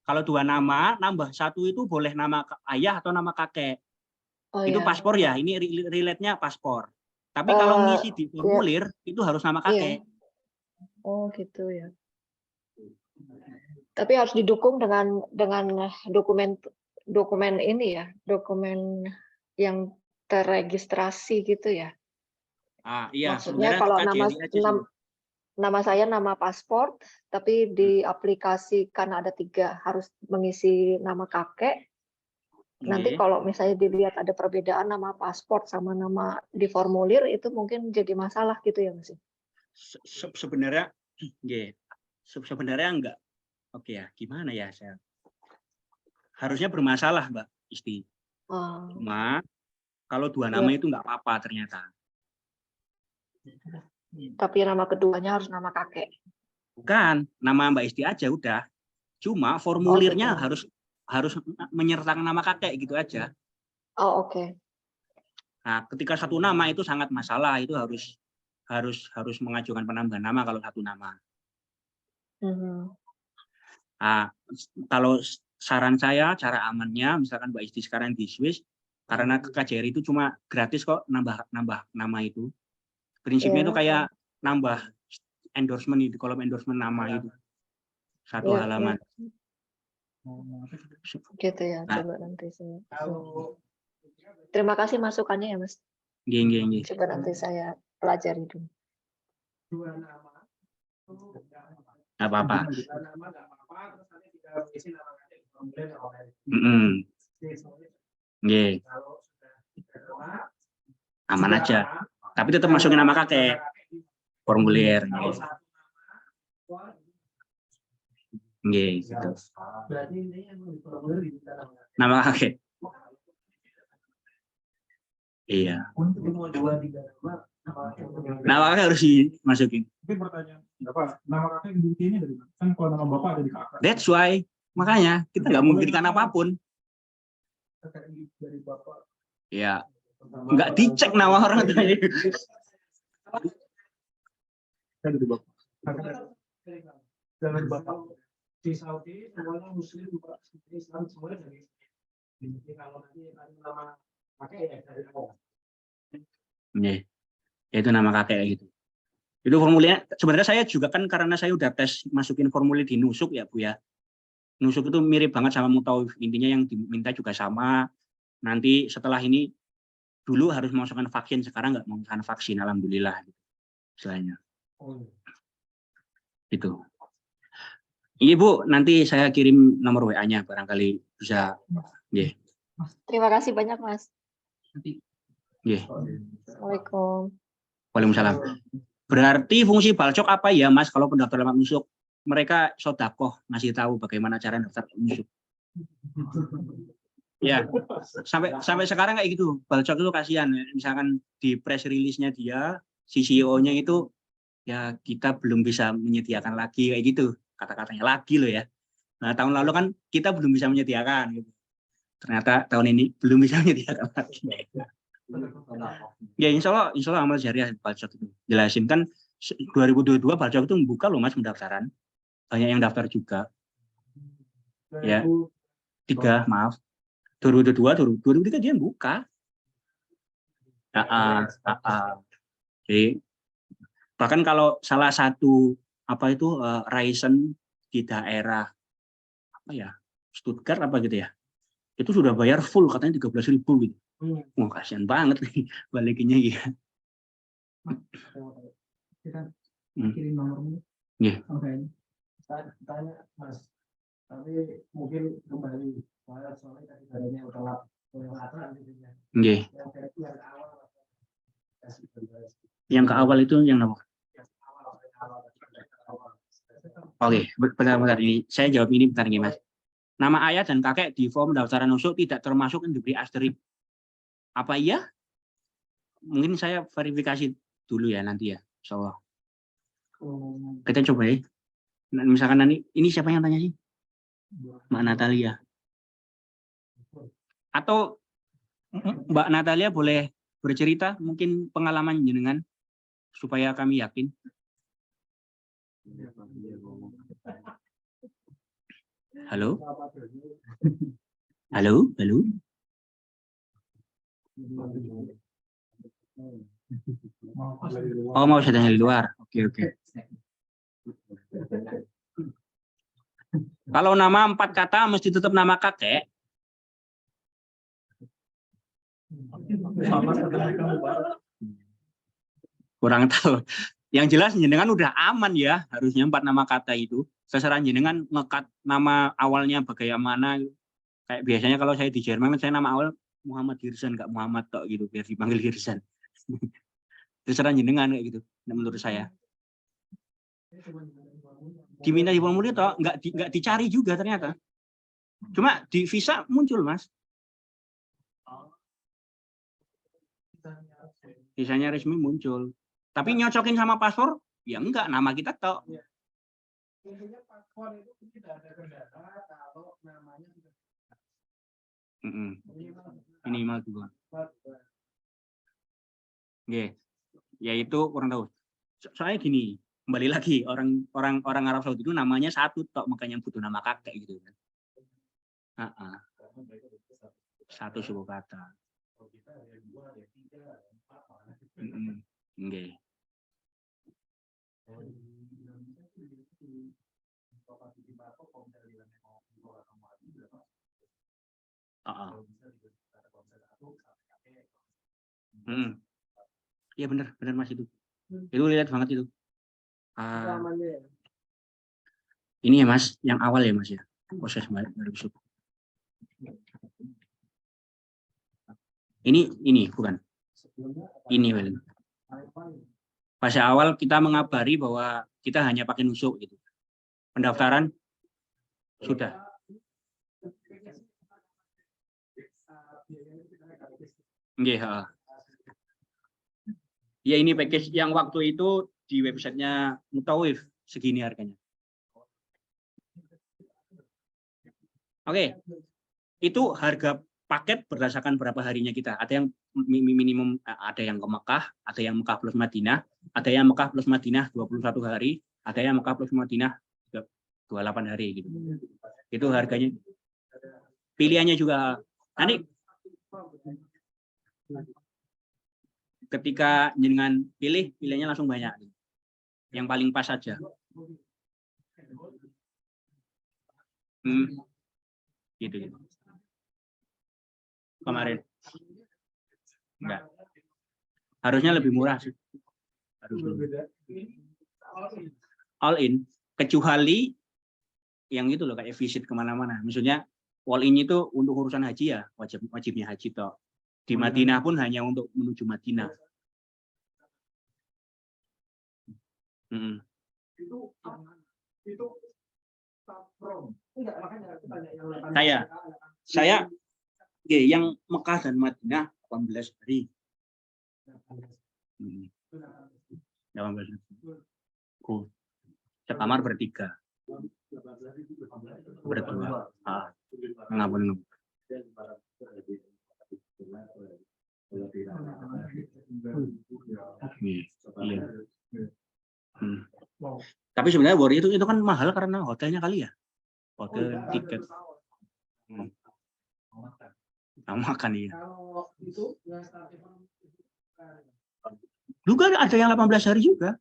kalau 2 nama nambah 1 itu boleh nama ayah atau nama kakek. Itu paspor ya, ini relate-nya paspor. Tapi kalau ngisi di formulir itu harus nama kakek. Oh gitu ya. Tapi harus didukung dengan dokumen ini ya, dokumen yang terregistrasi gitu ya. Iya. Maksudnya kalau nama saya nama paspor, tapi di aplikasi kan ada 3 harus mengisi nama kakek. Nanti kalau misalnya dilihat ada perbedaan nama paspor sama nama di formulir itu mungkin jadi masalah gitu ya Mas. Sebenarnya enggak. Oke ya, gimana ya saya? Harusnya bermasalah Mbak Isti. Cuma kalau 2 nama itu enggak apa-apa ternyata. Tapi nama keduanya harus nama kakek. Bukan, nama Mbak Isti aja udah. Cuma formulirnya harus menyertakan nama kakek gitu aja. Oke. Nah, ketika 1 nama itu sangat masalah, itu harus mengajukan penambahan nama kalau 1 nama. Nah, kalau saran saya cara amannya, misalkan Mbak Isti sekarang di Swiss, karena KJRI itu cuma gratis kok nambah nama itu. Prinsipnya itu kayak nambah endorsement di kolom endorsement nama itu 1 halaman. Gitu ya, coba nanti saya. Terima kasih masukannya ya Mas. Nggih. Coba nanti saya pelajari dulu. 2 nama. Nggak apa-apa. Nggih. Aman aja. Tapi tetap masukin nama kakek. Formulir. Nggih, gitu. Nama kakek. Iya. Nama kakek harus dimasukin. Tapi pertanyaan, nama kakek buktinya dari mana? Kan kalau nama bapak ada di kakak. That's why. Makanya kita nggak membuktikan apapun. Dari bapak. Ya, nggak dicek nama orang tadi. Kan dari bapak. Dari bapak. Di Saudi semuanya Muslim, Islam semuanya dari. Jadi kalau nanti nama kakek ya dari awal. Itu nama kakek gitu. Itu formulirnya sebenarnya saya juga kan karena saya udah tes masukin formulir di nusuk ya Bu ya. Nusuk itu mirip banget sama Mutawif, intinya yang diminta juga sama. Nanti setelah ini dulu harus memasukkan vaksin, sekarang nggak memasukkan vaksin, alhamdulillah istilahnya. Gitu. Iya Bu, nanti saya kirim nomor WA-nya barangkali bisa. Terima kasih banyak Mas. Yeah. Assalamualaikum. Waalaikumsalam. Berarti fungsi balcok apa ya Mas kalau pendaftar lewat nusuk? Mereka sodakoh ngasih tahu bagaimana cara daftar nusuk. Ya, sampai sekarang kayak gitu. Balcok itu kasihan. Misalkan di press release-nya dia, si CEO-nya itu ya kita belum bisa menyediakan lagi kayak gitu. Kata-katanya lagi loh ya. Nah, tahun lalu kan kita belum bisa menyediakan gitu. Ternyata tahun ini belum bisa menyediakan lagi. Ya insya Allah amal jariah Balcok itu. Jelasin kan 2022 Balcok itu membuka loh Mas pendaftaran. Banyak yang daftar juga. Ya, 2023 dia buka. Jadi bahkan kalau salah satu apa itu Ryzen di daerah apa ya Stuttgart apa gitu ya, itu sudah bayar full katanya 13.000 gitu. Wah kasihan banget nih balikinnya ya. Kita kirim nomormu. Iya. Oke. Tanya Mas, tapi mungkin kembali soalnya tadi adanya telat kelewatan gitu ya. Nggih. Yang ke awal itu yang apa? Oke, benar-benar ini saya jawab ini bentar nih Mas. Nama ayah dan kakek di form pendaftaran nusuk tidak termasuk yang diberi asterik. Apa iya? Mungkin saya verifikasi dulu ya nanti ya, insyaallah. Kita coba ya. Misalkan nanti ini siapa yang tanya sih? Mbak Natalia. Atau Mbak Natalia boleh bercerita mungkin pengalaman jenengan supaya kami yakin. Halo? Halo? Halo? Oh, mau sedang di luar. Oke. Kalau nama 4 kata mesti tetap nama kakek. Kurang tahu. Yang jelas jenengan udah aman ya, harusnya 4 nama kata itu. Terserah jenengan ngekat nama awalnya bagaimana. Kayak biasanya kalau saya di Jerman saya nama awal Muhammad Hirsan, enggak Muhammad tok gitu biar dipanggil Hirsan. Terserah jenengan kayak gitu menurut saya. Diminta di formulir toh enggak dicari juga ternyata. Cuma di visa muncul, Mas. Visanya resmi muncul. Tapi nyocokin sama paspor, ya enggak, nama kita tok. Intinya paspor itu tidak ada kendala kalau namanya sudah minimal 2. Oke. Ya itu kurang tahu. Soalnya gini, kembali lagi orang Arab Saudi itu namanya satu tok, makanya butuh nama kakek gitu kan. Satu suku kata. Oke. Iya benar Mas itu. Itu lihat banget itu. Ini ya Mas, yang awal ya Mas ya. Proses baru suku. Ini bukan. Ini Wel. Pas awal kita mengabari bahwa kita hanya pakai nusuk gitu. Pendaftaran sudah. Nggih, ya ini package yang waktu itu di websitenya Mutawif segini harganya. Oke. Itu harga paket berdasarkan berapa harinya kita. Ada yang minimum, ada yang ke Mekah, ada yang Mekah plus Madinah, ada yang Mekah plus Madinah 21 hari, ada yang Mekah plus Madinah 28 hari gitu. Itu harganya. Pilihannya juga nanti ketika jenengan pilihannya langsung banyak. Yang paling pas saja. Gitu. Kemarin. Enggak. Harusnya lebih murah sih. All in. Kecuali yang itu loh kayak visit kemana-mana. Maksudnya all in itu untuk urusan haji ya, wajibnya haji toh. Di Madinah pun hanya untuk menuju Madinah. Itu Enggak, makanya aku tanya yang 18 Saya oke, yang Mekah dan Madinah 18 hari. 18 hari. Oh, sekamar bertiga. Berdua. Ngapun. Iya. Tapi sebenarnya worry itu kan mahal karena hotelnya kali ya. Hotel, tiket. Makan iya. Kalau itu yang starting Juga ada yang 18 hari juga.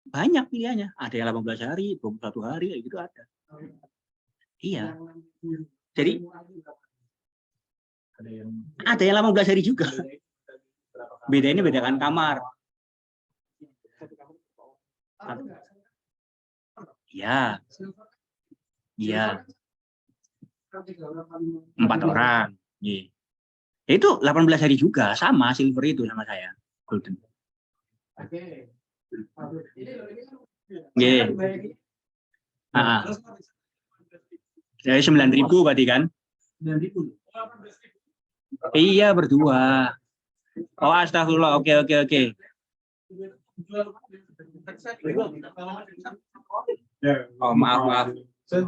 Banyak pilihannya. Ada yang 18 hari, 21 hari, kayak gitu ada. Iya. Jadi ada yang 18 hari juga. Beda ini bedakan kamar. Iya. Iya. 4 orang. Iya. Itu 18 hari juga, sama silver itu sama saya. Golden. Oke. Iya. Dari 9.000 berarti kan? 9.000. Iya, berdua. Oh, astagfirullah. Oke. Oh, maaf.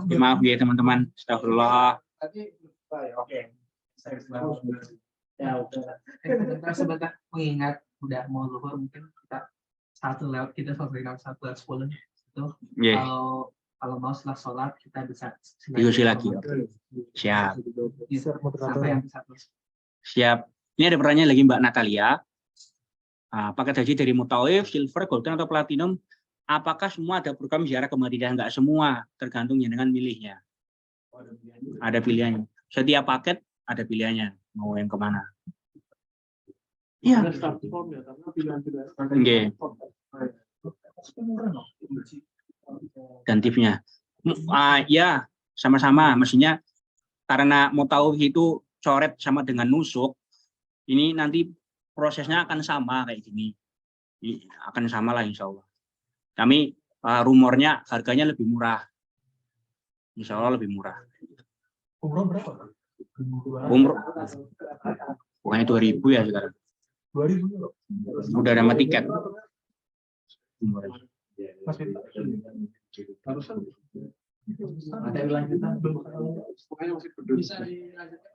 Maaf ya teman-teman. Astagfirullah. Oke. Ya udah. Sebentar mengingat udah mau lupa mungkin kita 1 lewat kita selesai 1:10 itu. Iya. Kalau mau setelah sholat kita bisa Diskusi lagi. Siap. Sampai yang bisa terus. Siap. Ini ada pertanyaan lagi Mbak Natalia. Paket haji dari Mutawaif, Silver, Golden atau Platinum, apakah semua ada program ziarah ke Madinah? Enggak semua, tergantung dengan milihnya. Ada pilihannya. Setiap paket ada pilihannya, mau yang kemana. Iya. Nggih. Dan tipsnya. Ya, sama-sama. Maksudnya karena Mutawaif itu coret sama dengan nusuk, ini nanti prosesnya akan sama kayak gini. Akan sama lah insya Allah. Kami rumornya harganya lebih murah. Insya Allah lebih murah. Umroh berapa? Umroh pokoknya 2.000 ya sekarang. 2.000. Udah ada tiket. Harusnya Ada lanjutan. Bisa dilanjutkan.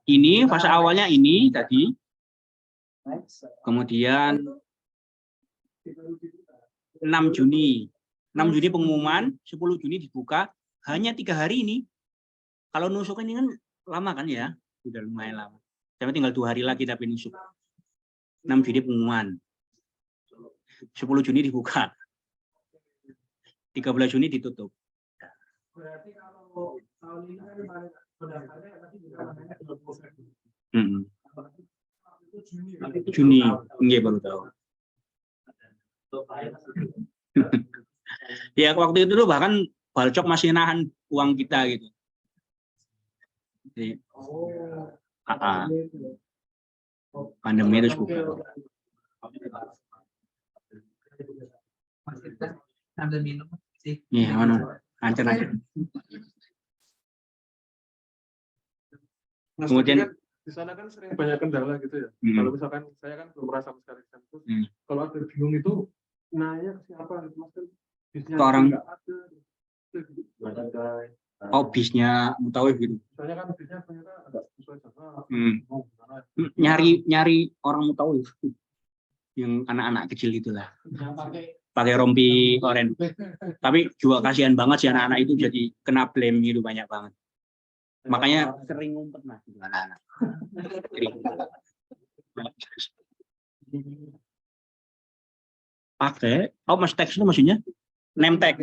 Ini fase awalnya ini tadi. Kemudian 6 Juni. 6 Juni pengumuman, 10 Juni dibuka. Hanya 3 hari ini. Kalau nusuk ini kan lama kan ya? Sudah lumayan lama. Tapi tinggal 2 hari lagi tapi nusuk. 6 Juni pengumuman. 10 Juni dibuka. 13 Juni ditutup. Berarti kalau tahun ini kan pendaftarnya tadi juga namanya 20 Juni, enggak baru tahu. Ya waktu itu tuh bahkan Balcok masih nahan uang kita gitu. Jadi, pandemi itu buka. Masih kita sambil minum sih. Iya, mana? Lancar. Kemudian di sana kan sering banyak kendala gitu ya. Kalau misalkan saya kan belum pernah sama sekali terus kalau ada bingung itu nanya ke siapa gitu Mas kan bisnya orang nggak ada. Oh, bisnya Mutawaif gitu. Soalnya kan bisnya ternyata agak sesuai sama. Nyari orang Mutawaif yang anak-anak kecil itulah. yang pakai rompi oren. Tapi juga kasihan banget sih anak-anak itu jadi kena blame gitu banyak banget. Makanya sering ngumpet Mas gitu anak-anak. Pakai, Mas teks itu maksudnya name tag.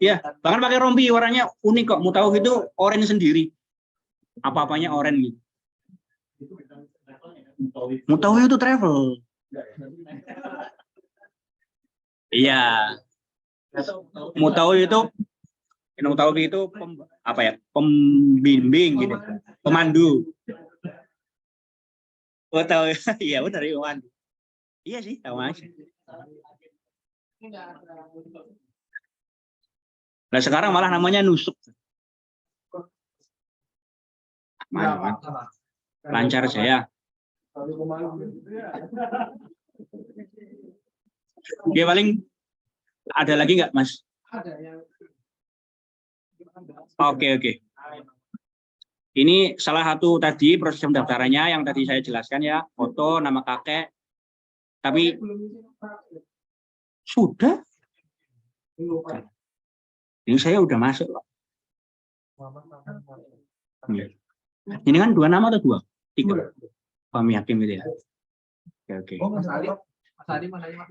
Iya, bahkan pakai rompi warnanya unik kok. Mutawaif itu oren sendiri. Apa-apanya oren gitu. Mutawaif itu travel. Iya. Mutawaif itu pembimbing gitu, pemandu. Oh tahu, iya benar ya pemandu. Iya sih, tahu Mas. Nah sekarang malah namanya nusuk. Mantap. Lancar saya. Oke, paling ada lagi nggak, Mas? Ada yang Oke. Ini salah satu tadi proses pendaftarannya yang tadi saya jelaskan ya, foto, nama kakek. Tapi sudah. Ini saya udah masuk. Ini kan 2 nama atau 2? 3. Kami yakin gitu ya. Oke. Mas Ali, Mas Ali.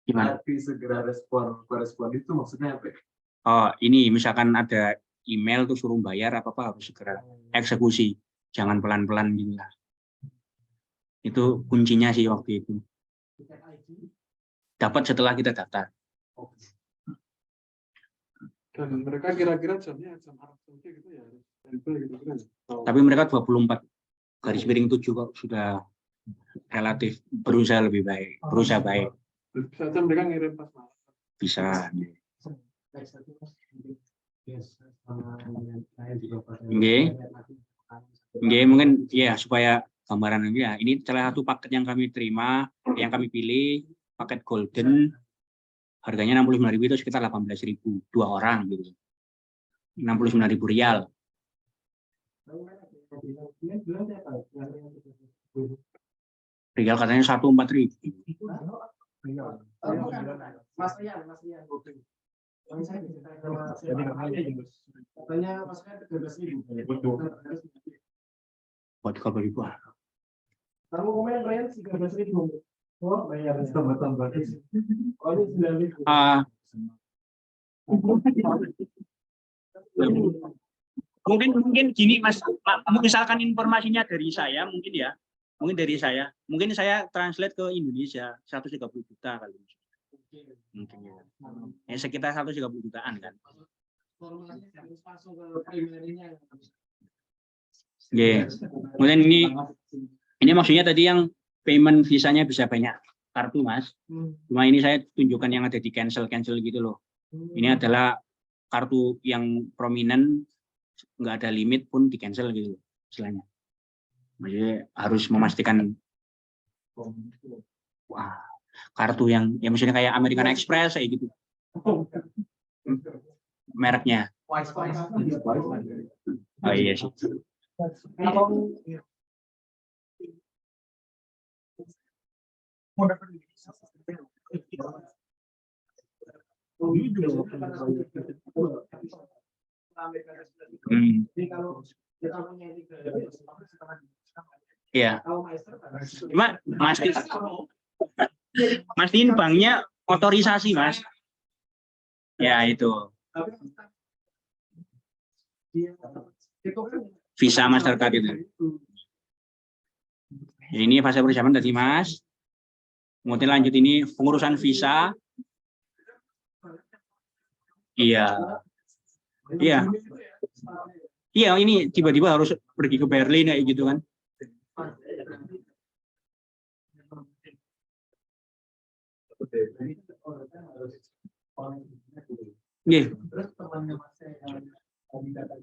Gimana? Tapi segera respon itu maksudnya apa? Oh, ini misalkan ada email tuh suruh bayar apa harus segera eksekusi. Jangan pelan-pelan gitu lah. Itu kuncinya sih waktu itu. Dapat setelah kita daftar. Dan mereka kira-kira jamnya jam Arab Saudi gitu ya, gitu-gitu. Tapi mereka 24 garis miring 7 kok sudah relatif berusaha lebih baik, berusaha baik. Bisa aja mereka ngirim pas malam. Bisa. Nggih, mungkin ya supaya gambaran lagi ya. Ini salah satu paket yang kami terima, yang kami pilih, paket golden. Harganya 65.000 itu sekitar 18.000 2 orang gitu. 69.000 rial. Rial katanya 104.000. Mas Rian. Katanya Mas Rian 13.000. Buat 30.000. Kamu komen Rian 13.000. Oh, bayar tambah. Oh, ini 9.000. Mungkin gini Mas, misalkan informasinya dari saya mungkin ya. Mungkin saya translate ke Indonesia 130 juta kali. Mungkin ya. Sekitar 130 jutaan kan. Kemudian ini maksudnya tadi yang payment visanya bisa banyak kartu Mas. Cuma ini saya tunjukkan yang ada di cancel gitu loh. Ini adalah kartu yang prominent, nggak ada limit pun di cancel gitu istilahnya. Jadi harus memastikan wah, kartu yang maksudnya kayak American Express kayak gitu. Mereknya. Oh iya sih. Iya. Mastiin banknya otorisasi, Mas. Ya, itu. Visa Mastercard itu. Ini fase persiapan tadi, Mas. Kemudian lanjut ini pengurusan visa. Iya. Iya, ini tiba-tiba harus pergi ke Berlin kayak gitu kan.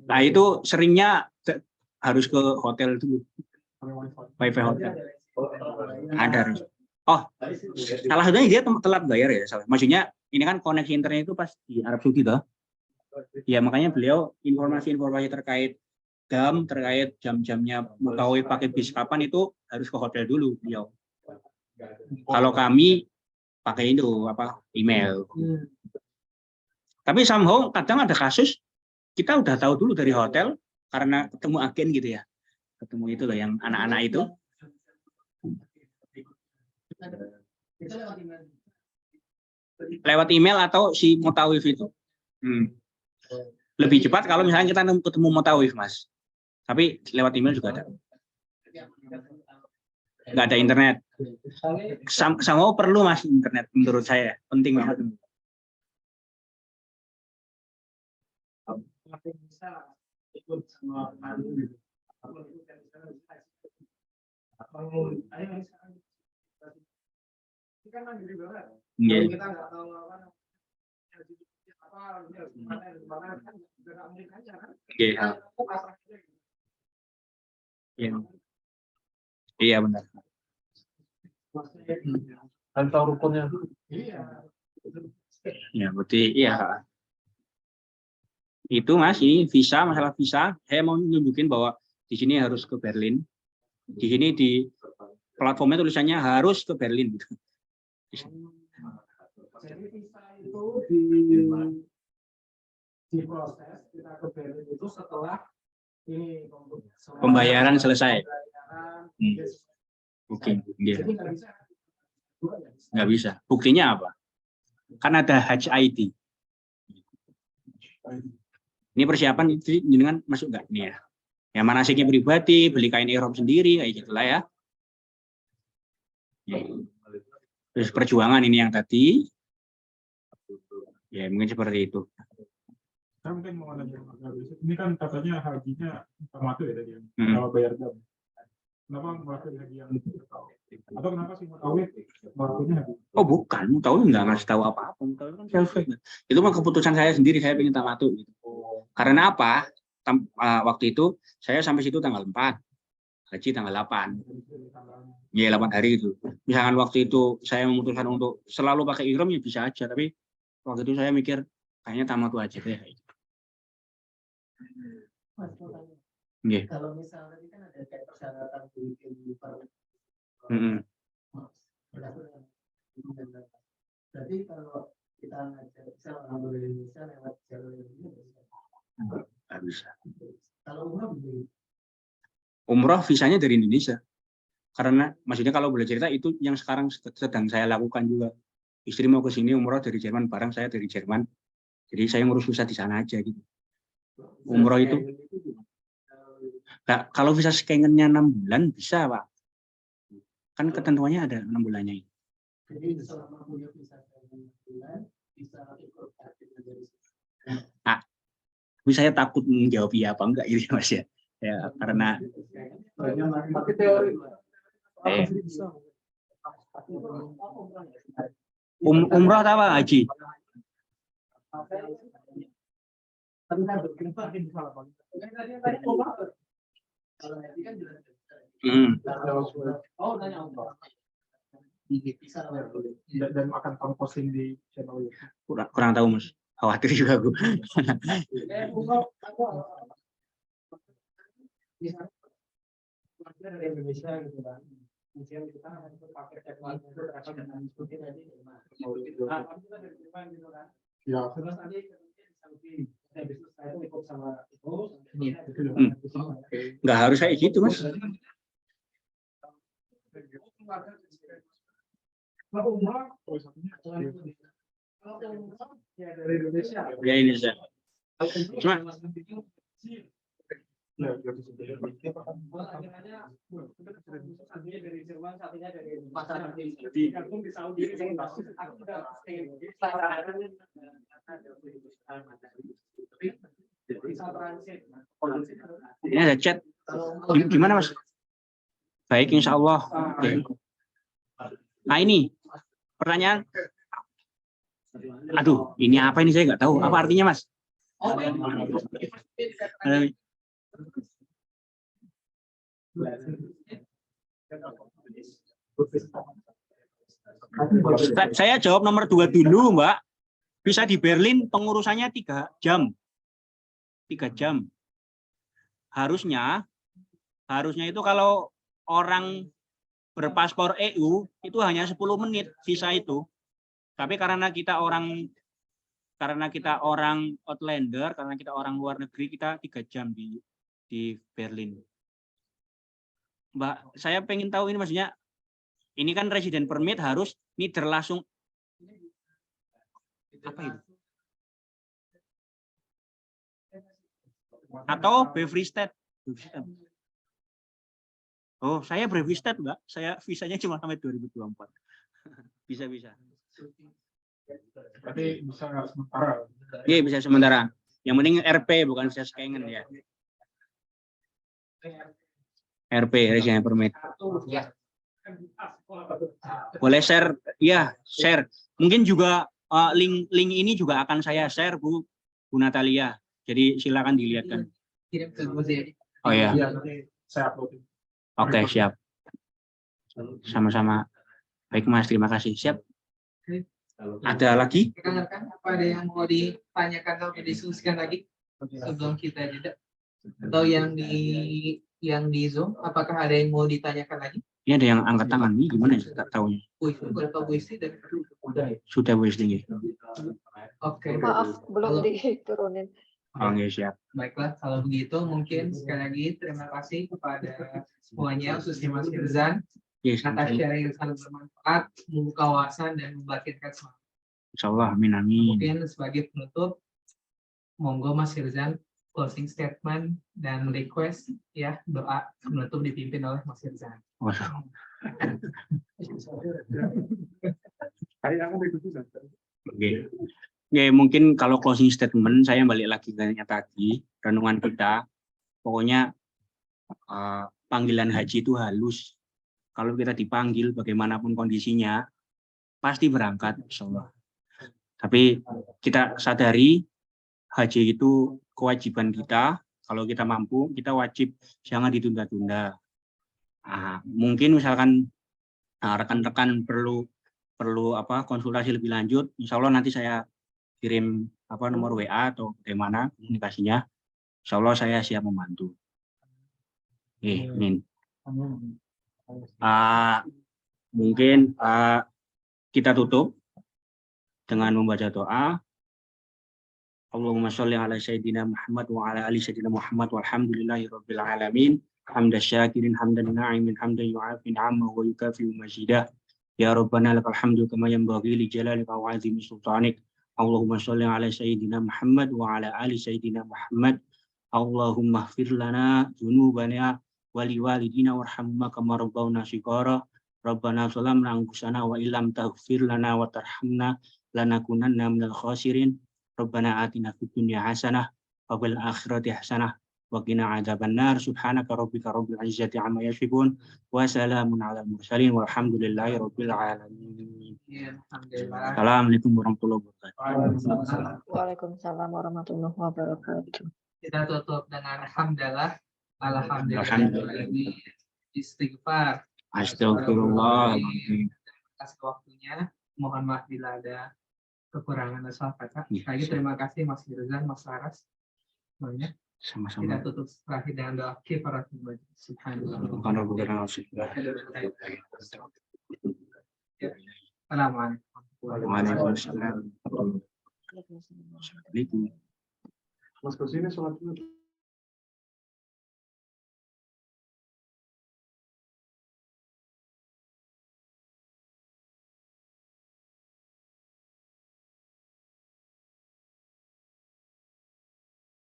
Nah, itu seringnya harus ke hotel dulu. Wifi hotel. Ada. Oh, salah satunya dia telat bayar ya. Maksudnya ini kan koneksi internet itu pas di Arab Saudi toh. Ya makanya beliau informasi-informasi terkait terkait jam-jamnya mengetahui pakai bis kapan itu harus ke hotel dulu beliau. Kalau kami pakai itu email. Tapi somehow kadang ada kasus kita udah tahu dulu dari hotel karena ketemu agen gitu ya. Ketemu itu loh yang anak-anak itu. Lewat email atau si Mutawif itu. Lebih cepat kalau misalnya kita ketemu Mutawif, Mas. Tapi lewat email juga ada. Nggak ada internet. Sama perlu Mas internet menurut saya. Penting banget. kapal, dia gimana kan juga nggak mungkin aja kan. Oke. Iya. Iya benar. Dan tahu rukunnya dulu. Iya. Ya, berarti iya. Itu Mas, ini visa, masalah visa. Saya mau nunjukin bahwa di sini harus ke Berlin. Di sini di platformnya tulisannya harus ke Berlin. Jadi visa itu diproses kita ke Berlin itu setelah ini Pembayaran selesai. pembayaran, Oke, iya. jadi nggak bisa. Nggak bisa. Buktinya apa? Kan ada Hajj ID. Ini persiapan itu dengan masuk nggak nih ya? Ya manasiknya pribadi, beli kain ihram sendiri, kayak gitulah ya. Terus perjuangan ini yang tadi. Ya mungkin seperti itu. Saya mungkin mau nanya, ini kan katanya hajinya tamat ya tadi, Hmm. bayar jam. Kenapa melakukan haji yang atau kenapa sih mutawif melakukannya haji? Oh bukan, tahu nggak ngasih tahu apa-apa. Tahu kan self-made. Itu mah keputusan saya sendiri, saya pengen tamattu. Gitu. Karena apa? Waktu itu saya sampai situ tanggal 4, haji tanggal 8. Ya 8 hari itu. Misalkan waktu itu saya memutuskan untuk selalu pakai ihram ya bisa aja, tapi waktu itu saya mikir kayaknya tamattu aja deh. Yeah. Kalau misalnya tadi kan ada kayak persyaratan bikin berarti kalau kita ngajak bisa orang dari Indonesia lewat jalur ini Nggak bisa. kalau umroh begini. Umroh visanya dari Indonesia. Karena maksudnya kalau boleh cerita itu yang sekarang sedang saya lakukan juga. Istri mau ke sini umroh dari Jerman, bareng saya dari Jerman. Jadi saya ngurus visa di sana aja gitu. Umroh itu. Nah, kalau visa Schengen-nya 6 bulan bisa, Pak. Kan ketentuannya ada 6 bulannya ini. Jadi selama punya visa 6 bulan bisa ikut aktif dari Tapi saya takut menjawab iya apa enggak gitu Mas ya. Ya karena Pakai teori. umroh atau apa haji? kalau haji kan jelas. Oh, tanya umroh. Bisa dan akan kamu posting di channel itu. Kurang tahu Mas. Khawatir juga aku. Dari Indonesia gitu kan. Kemudian kita harus pakai teknologi itu berapa dengan ikuti tadi. Kita dari Jerman gitu kan. Ya. Terus nanti Saudi, habis itu saya ikut sama itu. Nggak harus kayak gitu Mas. Ya dari Indonesia. Ya Indonesia. Cuma satunya dari Jerman, satunya dari pasar di kampung di Saudi. Aku udah ini ada chat. Gimana Mas? Baik Insya Allah. Oke. Nah ini pertanyaan. Aduh, ini apa ini saya nggak tahu. Apa artinya Mas? Saya jawab nomor 2 dulu, Mbak. Bisa di Berlin pengurusannya 3 jam. 3 jam. Harusnya itu kalau orang berpaspor EU itu hanya 10 menit visa itu. Tapi karena kita orang outlander, karena kita orang luar negeri, kita 3 jam di Berlin. Mbak, saya pengen tahu ini maksudnya, ini kan resident permit harus langsung apa itu? Atau Bevriested. Oh, saya Bevriested, Mbak. Saya visanya cuma sampai 2024. Bisa. Tapi bisa sementara. Iya, bisa sementara. Yang penting RP bukan visa Schengen ya. RP, resident permit. Boleh share, ya share. Mungkin juga link ini juga akan saya share Bu Natalia. Jadi silakan dilihatkan. Kirim ke Gus ya. Oh ya, Iya, nanti saya upload. oke siap. Sama-sama. Baik Mas, terima kasih. Siap. Ada lagi? Rekan-rekan, apa ada yang mau ditanyakan atau didiskusikan lagi sebelum kita jeda? Atau yang di Zoom, apakah ada yang mau ditanyakan lagi? Ini ada yang angkat tangan nih, gimana ya? Tak tahu. Berapa puisi dari Sudah Bu tinggi. Oke. Maaf, belum diturunin. Oke siap. Baiklah, kalau begitu mungkin sekali lagi terima kasih kepada semuanya, khususnya Mas Hirzan, Yes, atas sharing yang sangat bermanfaat, membuka wawasan dan membangkitkan semangat. insyaallah, amin amin. Mungkin sebagai penutup, monggo Mas Hirzan closing statement dan request ya doa penutup dipimpin oleh Mas Hirzan. Waduh. Kayak aku itu juga. Oke. Oke, mungkin kalau closing statement saya balik lagi ke yang tadi renungan kita. Pokoknya panggilan haji itu halus. Kalau kita dipanggil bagaimanapun kondisinya pasti berangkat insyaallah. Tapi kita sadari haji itu kewajiban kita. Kalau kita mampu, kita wajib jangan ditunda-tunda. Mungkin misalkan rekan-rekan perlu konsultasi lebih lanjut, insya Allah nanti saya kirim nomor WA atau bagaimana komunikasinya. Insya Allah saya siap membantu. Amin. Mungkin kita tutup dengan membaca doa. Allahumma sholli ala sayyidina Muhammad wa ala ali sayyidina Muhammad walhamdulillahi rabbil alamin. Hamdan syakirin hamdan na'imin hamdan yu'afi ni'amahu wa yukafi mazidah. Ya Rabbana lakal hamdu kama yanbaghi li jalalika wa 'azimi sultanik. Allahumma sholli ala sayyidina Muhammad wa ala ali sayyidina Muhammad. Allahumma ighfir lana dzunubana wa liwalidina warhamna kama rabbawna shighara. Rabbana zalamna anfusana wa illam taghfir lana wa tarhamna lanakunanna minal khasirin. Rabbana atina fid dunya hasanah wa fil akhirati hasanah wa qina adzabannar. Subhanaka rabbika rabbil izzati amma yasifun wa salamun alal mursalin walhamdulillahi rabbil alamin. Alhamdulillah. Assalamualaikum warahmatullahi wabarakatuh. Waalaikumsalam warahmatullahi wabarakatuh. Kita tutup dengan alhamdulillah. Alhamdulillah. Istighfar. Astagfirullah. Terima kasih waktunya. Mohon maaf bila ada kekurangan dan salah kata. Lagi terima kasih Mas Hirzan, Mas Laras. Semuanya. Sama-sama. Kita tutup terakhir dengan doa kifaratul majlis. Subhanallah. Assalamualaikum. Waalaikumsalam. Waalaikumsalam. Assalamualaikum. Mas kesini sholat dulu.